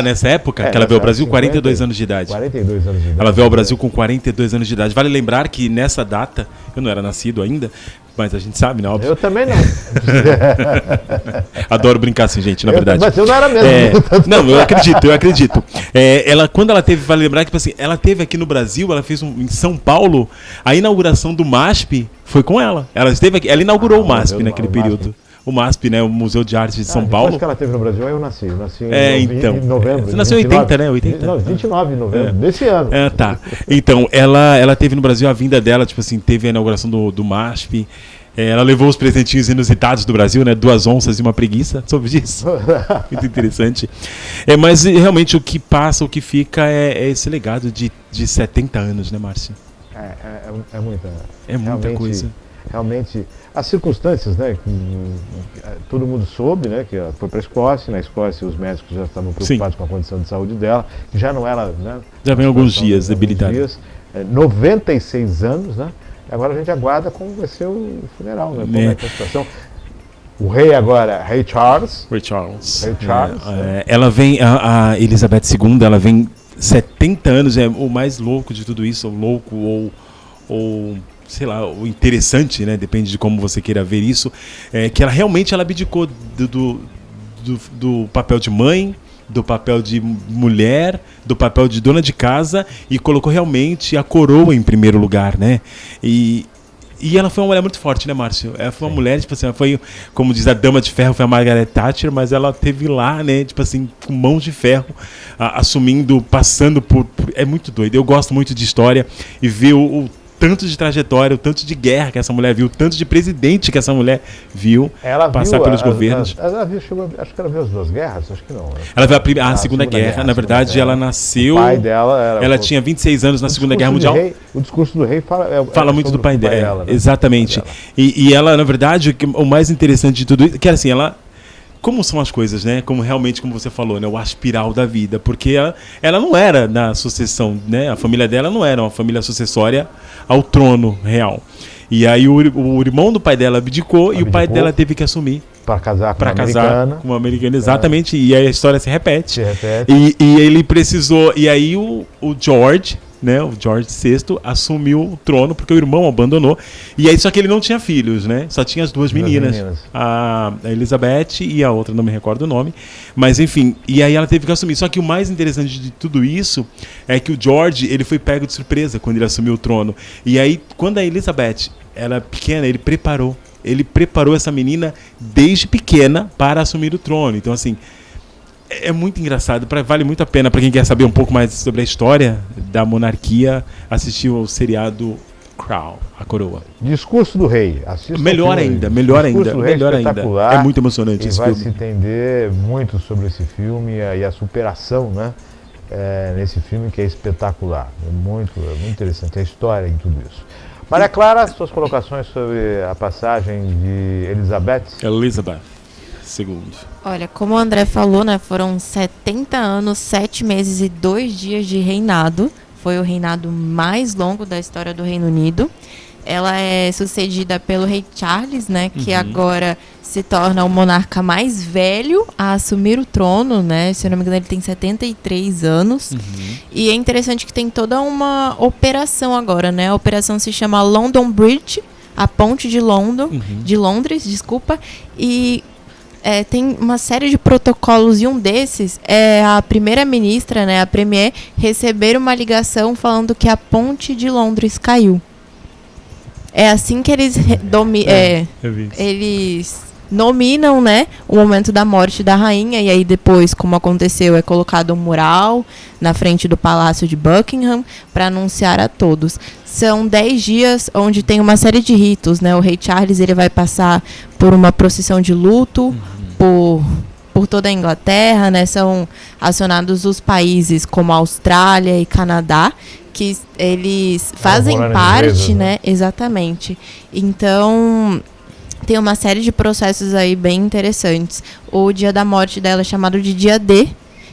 Nessa época que ela veio ao Brasil, 42 anos de idade. 42 anos de idade. Ela veio ao Brasil com 42 anos de idade. Vale lembrar que nessa data, eu não era nascido ainda, mas a gente sabe, né? Óbvio. Eu também não. Adoro brincar assim, gente, na verdade. Mas eu não era mesmo. Não, eu acredito. Quando ela teve, vale lembrar que tipo assim, ela teve aqui no Brasil, ela fez em São Paulo, a inauguração do MASP foi com ela. Ela esteve aqui, ela inaugurou o MASP naquele período. O MASP, né? O Museu de Arte de São Paulo. Depois que ela teve no Brasil, eu nasci. Eu nasci em novembro. Você nasceu em 80, né? 80? Não, 29 de novembro, desse ano. Tá. Então, ela teve no Brasil a vinda dela, tipo assim, teve a inauguração do MASP. Ela levou os presentinhos inusitados do Brasil, né? 2 onças e uma preguiça. Soube disso? Muito interessante. Mas realmente o que passa, o que fica é esse legado de 70 anos, né, Márcio? É muita. É muita coisa. Realmente, as circunstâncias, né? Todo mundo soube, né? Que ela foi para a Escócia. Na Escócia, os médicos já estavam preocupados com a condição de saúde dela, que já não era, né? Já vem alguns dias debilitada. 96 anos, né? Agora a gente aguarda como vai ser o funeral, né? Como é que é a situação. O rei agora, Rei Charles. Ela vem, a Elizabeth II, ela vem 70 anos, é o mais louco de tudo isso, ou sei lá, o interessante, né? Depende de como você queira ver isso, que ela realmente abdicou do papel de mãe, do papel de mulher, do papel de dona de casa e colocou realmente a coroa em primeiro lugar, né? E ela foi uma mulher muito forte, né, Márcio? Ela foi uma mulher, tipo assim, ela foi, como diz a Dama de Ferro, foi a Margaret Thatcher, mas ela teve lá, né, tipo assim, com mãos de ferro, assumindo, passando por... É muito doido. Eu gosto muito de história e ver o tanto de trajetória, o tanto de guerra que essa mulher viu, o tanto de presidente que essa mulher viu passar pelos governos. Ela viu, acho que ela viu as 2 guerras, acho que não. Né? Ela viu a Segunda Guerra, na verdade, ela nasceu... O pai dela ela tinha 26 anos na Segunda Guerra Mundial. O discurso do rei fala muito do pai dela. Né? Exatamente. E ela, na verdade, o mais interessante de tudo isso, que era assim, ela... Como são as coisas, né? Como realmente, como você falou, né? O aspiral da vida. Porque ela não era na sucessão, né? A família dela não era uma família sucessória ao trono real. E aí o irmão do pai dela abdicou e o pai dela teve que assumir. Para casar com uma americana. Exatamente. E aí a história se repete. E ele precisou... E aí o George... Né, o George VI assumiu o trono porque o irmão abandonou. E aí, só que ele não tinha filhos, né? Só tinha as 2 meninas. A Elizabeth e a outra, não me recordo o nome. Mas enfim, e aí ela teve que assumir. Só que o mais interessante de tudo isso é que o George, ele foi pego de surpresa quando ele assumiu o trono. E aí, quando a Elizabeth era pequena, ele preparou essa menina desde pequena para assumir o trono. Então, assim, é muito engraçado, vale muito a pena para quem quer saber um pouco mais sobre a história da monarquia, assistir ao seriado Crown, a coroa. Discurso do rei. Melhor ainda. É muito emocionante esse filme. Vai se entender muito sobre esse filme e a superação, né? Nesse filme que é espetacular. É muito interessante a história em tudo isso. Maria Clara, suas colocações sobre a passagem de Elizabeth II. Olha, como o André falou, né, foram 70 anos, 7 meses e 2 dias de reinado. Foi o reinado mais longo da história do Reino Unido. Ela é sucedida pelo rei Charles, né, que agora se torna o monarca mais velho a assumir o trono, né? Se eu não me engano, ele tem 73 anos. E é interessante que tem toda uma operação agora, né? A operação se chama London Bridge, a ponte de Londres, desculpa. E tem uma série de protocolos e um desses é a primeira-ministra, né, a premier, receber uma ligação falando que a ponte de Londres caiu. É assim que eles nominam, né, o momento da morte da rainha, e aí depois, como aconteceu, é colocado um mural na frente do Palácio de Buckingham para anunciar a todos. São 10 dias onde tem uma série de ritos, né? O rei Charles ele vai passar por uma procissão de luto, por toda a Inglaterra, né? São acionados os países como a Austrália e Canadá, que eles fazem parte, inglesa, né? Exatamente. Então, tem uma série de processos aí bem interessantes. O dia da morte dela é chamado de dia D,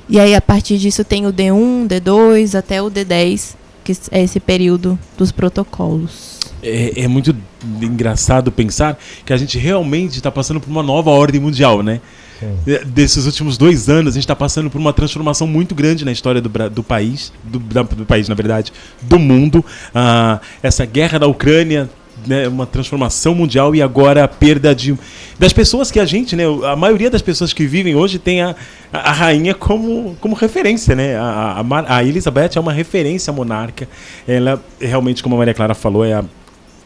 e aí a partir disso tem o D1, D2 até o D10, que é esse período dos protocolos. É muito engraçado pensar que a gente realmente está passando por uma nova ordem mundial, né? Sim. Desses últimos 2 anos, a gente está passando por uma transformação muito grande na história do país, do país, na verdade, do mundo. Essa guerra da Ucrânia, né, uma transformação mundial, e agora a perda das pessoas que a gente, né, a maioria das pessoas que vivem hoje tem a rainha como referência, né? A Elizabeth é uma referência monarca. Ela realmente, como a Maria Clara falou,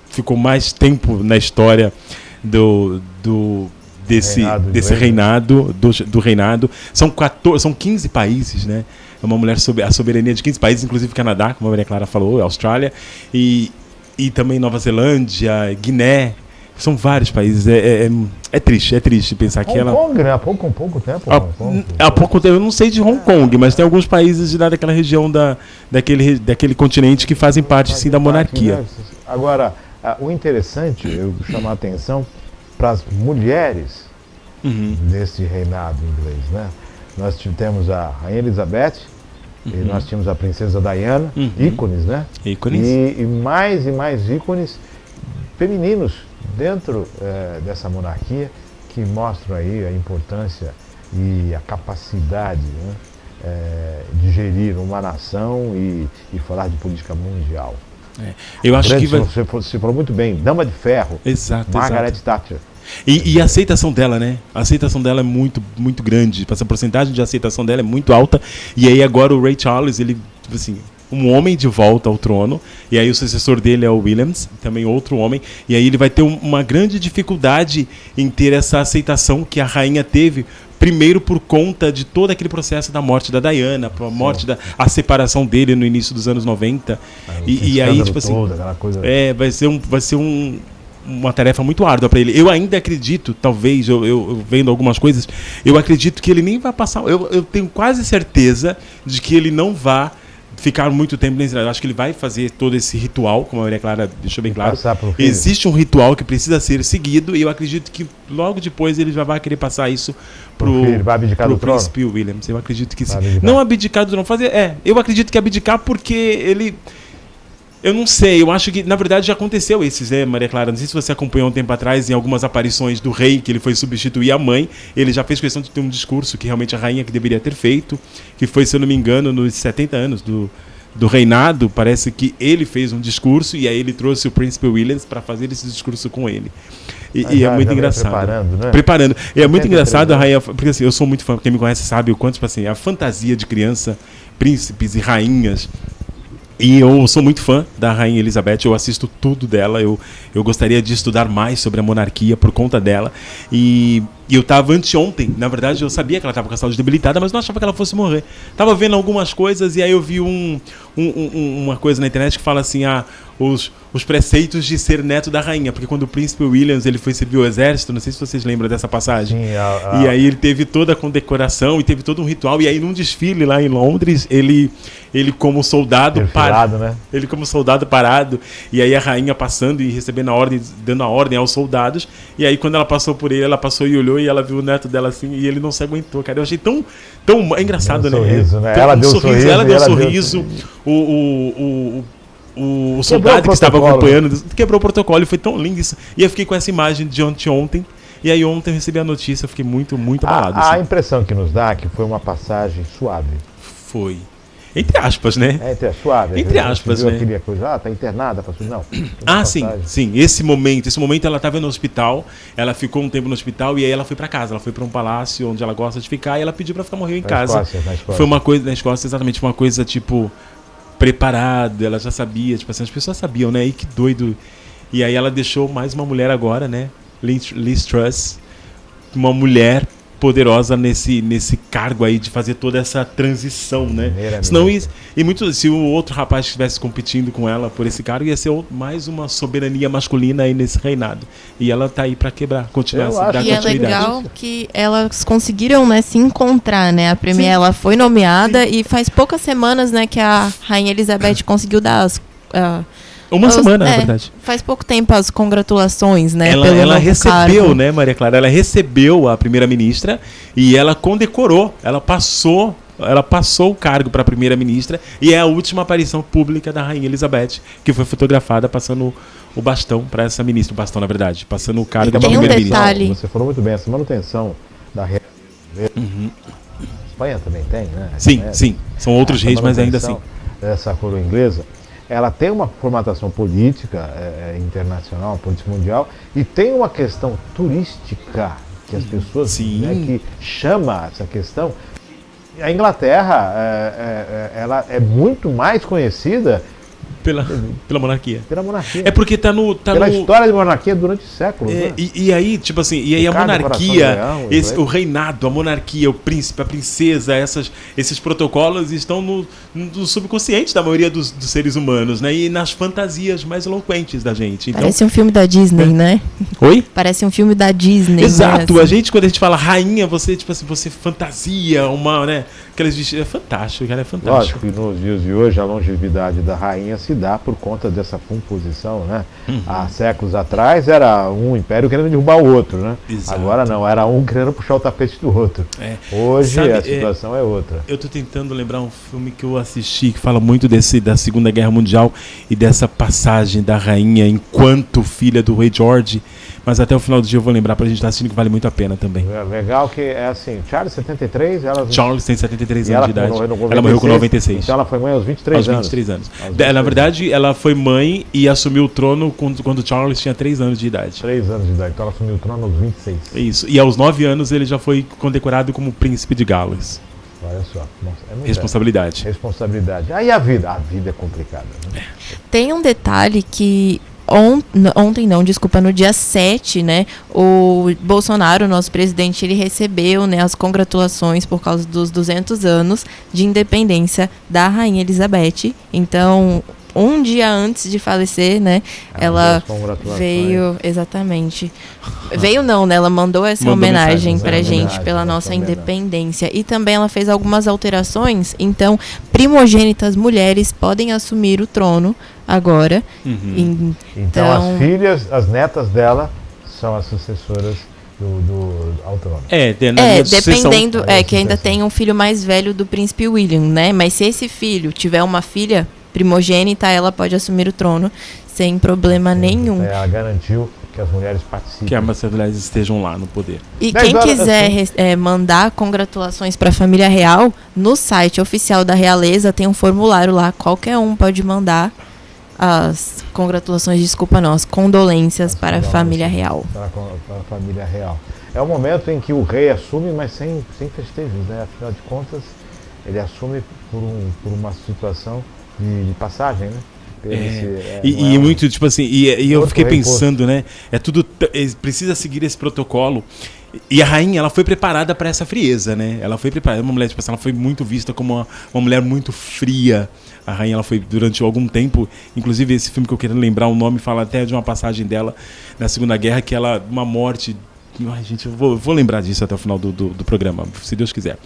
ficou mais tempo na história desse reinado, do reinado. São 15 países, né? É uma mulher a soberania de 15 países, inclusive Canadá, como a Maria Clara falou, Austrália, e também Nova Zelândia, Guiné. São vários países. É triste pensar que ela... Hong Kong, né? Há pouco tempo. Há pouco tempo, eu não sei de Hong Kong, mas tem alguns países lá daquela região daquele continente que fazem parte, sim, da monarquia. Né? Agora, o interessante, eu chamo a atenção para as mulheres desse reinado inglês, né? Nós temos a Rainha Elizabeth, e nós tínhamos a Princesa Diana, ícones, né? Ícones. E mais ícones femininos dentro dessa monarquia, que mostram aí a importância e a capacidade, né, de gerir uma nação e falar de política mundial. Eu acho que você falou muito bem, Dama de Ferro, Margaret Thatcher. E a aceitação dela, né? A aceitação dela é muito, muito grande. Essa porcentagem de aceitação dela é muito alta. E aí agora o Rei Charles, ele, tipo assim, um homem de volta ao trono. E aí o sucessor dele é o Williams, também outro homem. E aí ele vai ter uma grande dificuldade em ter essa aceitação que a rainha teve. Primeiro por conta de todo aquele processo da morte da Diana, a morte a separação dele no início dos anos 90. E aí, tipo assim, vai ser uma tarefa muito árdua para ele. Eu ainda acredito, talvez, eu vendo algumas coisas, eu acredito que ele nem vai passar. Eu tenho quase certeza de que ele não vai ficar muito tempo na Israel. Eu acho que ele vai fazer todo esse ritual, como a Maria Clara deixou bem claro. Existe um ritual que precisa ser seguido, e eu acredito que logo depois ele já vai querer passar isso pro príncipe Williams. Eu acredito que sim. Não abdicar do trono, eu acredito que abdicar porque ele... Eu não sei, eu acho que, na verdade, já aconteceu esses, né, Maria Clara? Não sei se você acompanhou um tempo atrás, em algumas aparições do rei, que ele foi substituir a mãe. Ele já fez questão de ter um discurso que realmente a rainha que deveria ter feito, que foi, se eu não me engano, nos 70 anos do reinado. Parece que ele fez um discurso e aí ele trouxe o príncipe Williams para fazer esse discurso com ele. E é muito engraçado. Preparando. E é muito engraçado a rainha, porque assim, eu sou muito fã, quem me conhece sabe o quanto, tipo assim, a fantasia de criança, príncipes e rainhas. E eu sou muito fã da Rainha Elizabeth, eu assisto tudo dela, eu gostaria de estudar mais sobre a monarquia por conta dela. E eu estava anteontem, na verdade eu sabia que ela estava com a saúde debilitada, mas não achava que ela fosse morrer. Estava vendo algumas coisas e aí eu vi uma coisa na internet que fala assim, os preceitos de ser neto da rainha, porque quando o príncipe Williams ele foi servir o exército, não sei se vocês lembram dessa passagem. Sim, e aí ele teve toda a condecoração e teve todo um ritual, e aí num desfile lá em Londres, ele como soldado parado, né? Ele como soldado parado, e aí a rainha passando e recebendo a ordem, dando a ordem aos soldados, e aí quando ela passou por ele, ela passou e olhou, e ela viu o neto dela assim, e ele não se aguentou, cara. Eu achei tão engraçado, né? Sorriso, né? Ela deu um sorriso, o soldado que estava acompanhando quebrou o protocolo, e foi tão lindo isso. E eu fiquei com essa imagem de ontem. E aí ontem eu recebi a notícia, eu fiquei muito, muito abalado. A impressão que nos dá é que foi uma passagem suave. Foi. Entre aspas, né? Suave. Entre aspas, né? Aquela coisa, tá internada, não. Sim. Esse momento ela estava no hospital, ela ficou um tempo no hospital e aí ela foi para casa, ela foi para um palácio onde ela gosta de ficar e ela pediu para ficar morrer em casa. Na Escócia. Foi uma coisa na Escócia, exatamente, uma coisa tipo preparada, ela já sabia, tipo assim, as pessoas sabiam, né? E que doido. E aí ela deixou mais uma mulher agora, né? Liz Truss, uma mulher poderosa nesse cargo aí de fazer toda essa transição, né? Senão, se o outro rapaz estivesse competindo com ela por esse cargo, ia ser mais uma soberania masculina aí nesse reinado. E ela tá aí para quebrar, continuar essa dar E é legal que elas conseguiram, né, se encontrar, né? A Premier, ela foi nomeada e faz poucas semanas, né, que a Rainha Elizabeth conseguiu dar uma semana, na verdade. Faz pouco tempo as congratulações, né? Ela recebeu, né, Maria Clara? Ela recebeu a primeira-ministra e ela condecorou, ela passou o cargo para a primeira-ministra e é a última aparição pública da Rainha Elizabeth, que foi fotografada passando o bastão para essa ministra, o bastão, na verdade, passando o cargo da primeira-ministra. Detalhe. Você falou muito bem, essa manutenção da Espanha também tem, né? Sim. São outros reis, mas ainda assim. Essa coroa inglesa, ela tem uma formatação política internacional, política mundial, e tem uma questão turística que as pessoas que chama essa questão. A Inglaterra ela é muito mais conhecida pela monarquia. Pela monarquia. É porque pela história de monarquia durante séculos. Né? E aí, tipo assim, a monarquia, o reinado, a monarquia, o príncipe, a princesa, esses protocolos estão no subconsciente da maioria dos seres humanos, né? E nas fantasias mais eloquentes da gente. Então, parece um filme da Disney, né? Oi? Parece um filme da Disney. Exato. Né, assim. Quando a gente fala rainha, você, tipo assim, você fantasia né? Aqueles vestidos. É fantástico, cara, é fantástico. Lógico que nos dias de hoje a longevidade da rainha se dá por conta dessa composição, né? Há séculos atrás era um império querendo derrubar o outro, né? Exato. Agora não, era um querendo puxar o tapete do outro. Hoje a situação é outra. Eu tô tentando lembrar um filme que eu assisti que fala muito da Segunda Guerra Mundial e dessa passagem da rainha enquanto filha do rei George, mas até o final do dia eu vou lembrar pra gente estar assistindo, que vale muito a pena também. É legal que é assim, Charles 73, Charles tem 73 anos de idade. Ela morreu com 96. Então ela foi mãe aos 23 anos. 23 anos. Na verdade, ela foi mãe e assumiu o trono quando Charles tinha 3 anos de idade. 3 anos de idade, então ela assumiu o trono aos 26. Isso. E aos 9 anos ele já foi condecorado como príncipe de Gales. Olha só. Nossa, Responsabilidade. Responsabilidade. Aí a vida é complicada. Né? Tem um detalhe que ontem não, desculpa, no dia 7, né, o Bolsonaro, nosso presidente, ele recebeu, né, as congratulações por causa dos 200 anos de independência da Rainha Elizabeth. Então, um dia antes de falecer, né, ela veio, exatamente, veio não, né, ela mandou essa homenagem pra gente pela nossa independência. E também ela fez algumas alterações, então primogênitas mulheres podem assumir o trono agora. Então as filhas, as netas dela são as sucessoras ao trono. Dependendo, que ainda tem um filho mais velho do príncipe William, né, mas se esse filho tiver uma filha primogênita, ela pode assumir o trono sem problema nenhum. Ela garantiu que as mulheres participem. Que as mulheres estejam lá no poder. E quem quiser mandar congratulações para a família real, no site oficial da realeza tem um formulário lá, qualquer um pode mandar as congratulações, condolências para a família real. Para a família real. É o momento em que o rei assume, mas sem festejos, né? Afinal de contas, ele assume por uma situação de passagem, né? E muito, tipo assim, e eu fiquei pensando, né? Precisa seguir esse protocolo. E a rainha, ela foi preparada para essa frieza, né? Ela foi preparada, uma mulher, tipo assim, ela foi muito vista como uma mulher muito fria. A rainha, ela foi durante algum tempo, inclusive esse filme que eu quero lembrar o nome, fala até de uma passagem dela na Segunda Guerra, que ela, uma morte. Ai, gente, eu vou lembrar disso até o final do programa, se Deus quiser.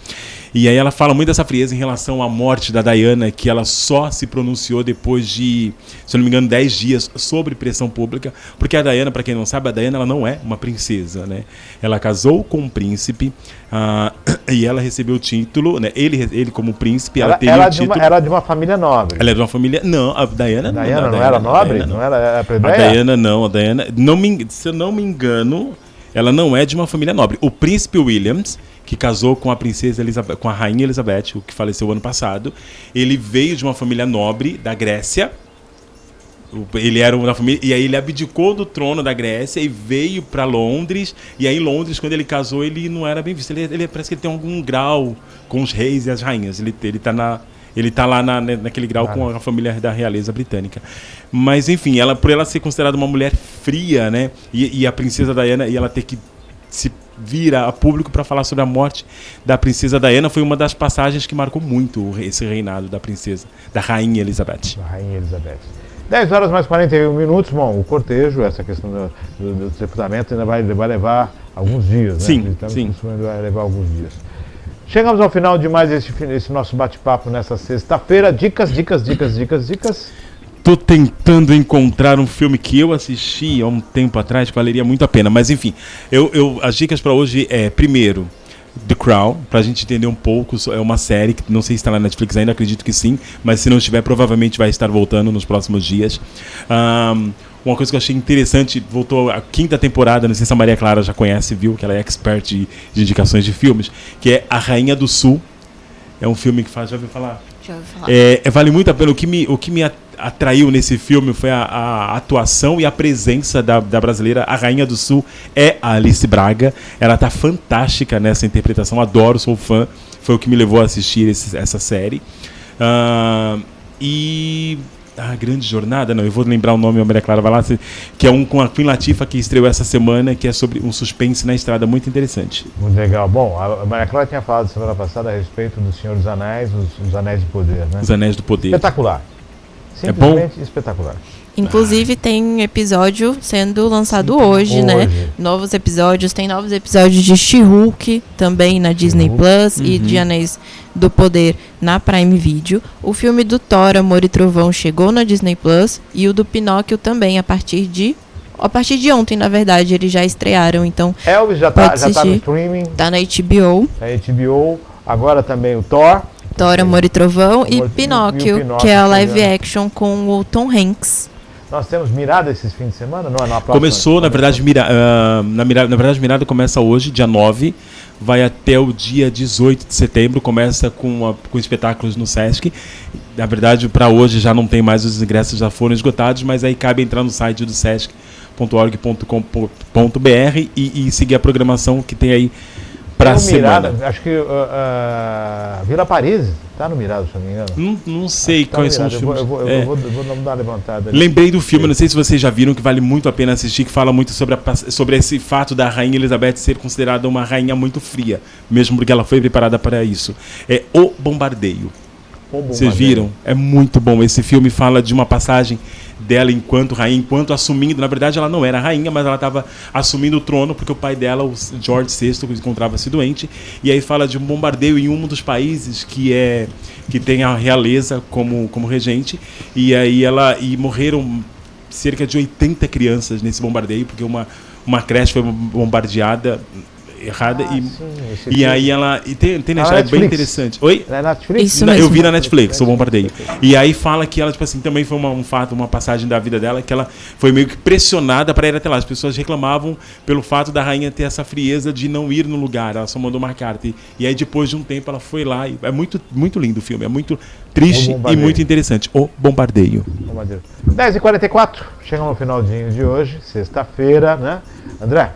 E aí ela fala muito dessa frieza em relação à morte da Diana, que ela só se pronunciou depois de, se eu não me engano, 10 dias sobre pressão pública, porque a Diana, para quem não sabe, a Diana ela não é uma princesa, né? Ela casou com um príncipe e ela recebeu o título, né? Ele como príncipe, ela teve o título. Ela é de uma família nobre. Ela é de uma família... Não, a Diana não. A Diana não era nobre? Não era plebeia? A Diana não, se eu não me engano... Ela não é de uma família nobre. O príncipe Williams, que casou com a princesa Elizabeth, com a rainha Elizabeth, o que faleceu ano passado, ele veio de uma família nobre da Grécia. Ele era uma família, e aí ele abdicou do trono da Grécia e veio para Londres. E aí em Londres, quando ele casou, ele não era bem visto. Ele parece que ele tem algum grau com os reis e as rainhas. Ele tá lá naquele grau com a família da realeza britânica. Mas, enfim, por ela ser considerada uma mulher fria, né? E a princesa Diana, e ela ter que se vira a público para falar sobre a morte da princesa Diana. Foi uma das passagens que marcou muito esse reinado da princesa, da rainha Elizabeth. A Rainha Elizabeth. 10 horas mais 41 minutos. Bom, o cortejo, essa questão do sepultamento ainda vai levar alguns dias, né? Sim, Acreditamos sim. que isso ainda vai levar alguns dias. Chegamos ao final de mais esse nosso bate-papo nessa sexta-feira. Dicas. Tô tentando encontrar um filme que eu assisti há um tempo atrás que valeria muito a pena. Mas enfim, as dicas para hoje é, primeiro, The Crown, pra gente entender um pouco. É uma série que não sei se está na Netflix ainda, acredito que sim. Mas se não estiver, provavelmente vai estar voltando nos próximos dias. Uma coisa que eu achei interessante, voltou a 5ª temporada, não sei se a Maria Clara já conhece, viu? Que ela é expert de indicações de filmes, que é A Rainha do Sul. É um filme que já ouviu falar? Já ouvi falar. Vale muito a pena. O que me atraiu nesse filme foi a atuação e a presença da brasileira. A Rainha do Sul é a Alice Braga. Ela tá fantástica nessa interpretação. Adoro, sou fã. Foi o que me levou a assistir essa série. A Grande Jornada, não, eu vou lembrar o nome, a Maria Clara vai lá, que é com a Queen Latifah, que estreou essa semana, que é sobre um suspense na estrada, muito interessante. Muito legal. Bom, a Maria Clara tinha falado semana passada a respeito do Senhor dos Anéis, os Anéis de Poder, né? Os Anéis do Poder. Espetacular. É bom? Simplesmente espetacular. Inclusive tem episódio sendo lançado hoje, né? Novos episódios, tem novos episódios de She-Hulk também na Disney Plus e de Anéis do Poder na Prime Video. O filme do Thor, Amor e Trovão, chegou na Disney Plus e o do Pinóquio também a partir de ontem, na verdade, eles já estrearam, então Elvis já tá no streaming, tá na HBO. na HBO, agora também o Thor. Thor, Amor e Trovão e Amor- Pinóquio, e o Pinóquio, que é a que live é- action com o Tom Hanks. Nós temos Mirada esses fins de semana? Não, é na próxima. Começou, na verdade, Mirada começa hoje, dia 9, vai até o dia 18 de setembro, começa com espetáculos no Sesc. Na verdade, para hoje já não tem mais, os ingressos já foram esgotados, mas aí cabe entrar no site do sesc.org.com.br e seguir a programação que tem aí para a semana. Mirada, acho que Vila Paris tá no Mirada, se eu não me engano. Não sei Tá quais no são os Mirada. filmes. Eu vou dar uma levantada ali. Lembrei do filme, não sei se vocês já viram, que vale muito a pena assistir, que fala muito sobre esse fato da Rainha Elizabeth ser considerada uma rainha muito fria, mesmo porque ela foi preparada para isso. É O Bombardeio. Vocês viram? É muito bom. Esse filme fala de uma passagem dela enquanto rainha, enquanto assumindo, na verdade ela não era rainha, mas ela estava assumindo o trono porque o pai dela, o George VI, encontrava-se doente, e aí fala de um bombardeio em um dos países que tem a realeza como regente, e aí morreram cerca de 80 crianças nesse bombardeio, porque uma creche foi bombardeada errada e aí ela tem na história bem interessante. Oi? É na Netflix? Isso mesmo. Eu vi na Netflix, o Bombardeio. E aí fala que ela, tipo assim, também foi uma passagem da vida dela, que ela foi meio que pressionada para ir até lá. As pessoas reclamavam pelo fato da rainha ter essa frieza de não ir no lugar. Ela só mandou uma carta. E aí, depois de um tempo, ela foi lá. É muito, muito lindo o filme. É muito triste e muito interessante. O Bombardeio. 10h44. Chegamos ao finalzinho de hoje, sexta-feira, né? André,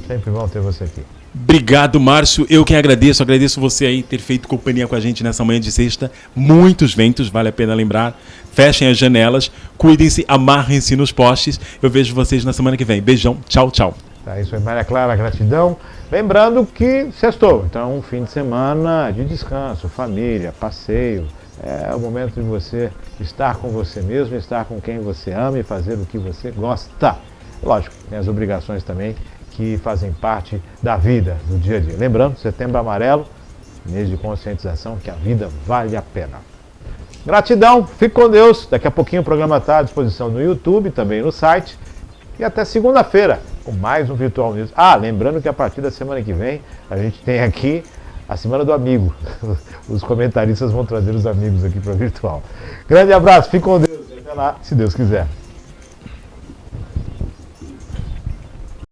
sempre bom ter você aqui. Obrigado, Márcio. Eu que agradeço você aí ter feito companhia com a gente nessa manhã de sexta. Muitos ventos, vale a pena lembrar. Fechem as janelas, cuidem-se, amarrem-se nos postes. Eu vejo vocês na semana que vem. Beijão, tchau, tchau. Tá, isso aí, Maria Clara, gratidão. Lembrando que sextou, então um fim de semana de descanso, família, passeio. É o momento de você estar com você mesmo, estar com quem você ama e fazer o que você gosta. Lógico, tem as obrigações também que fazem parte da vida, do dia a dia. Lembrando, Setembro Amarelo, mês de conscientização que a vida vale a pena. Gratidão, fique com Deus. Daqui a pouquinho o programa está à disposição no YouTube, também no site. E até segunda-feira, com mais um Virtual News. Lembrando que a partir da semana que vem, a gente tem aqui a Semana do Amigo. Os comentaristas vão trazer os amigos aqui para o Virtual. Grande abraço, fique com Deus e até lá, se Deus quiser.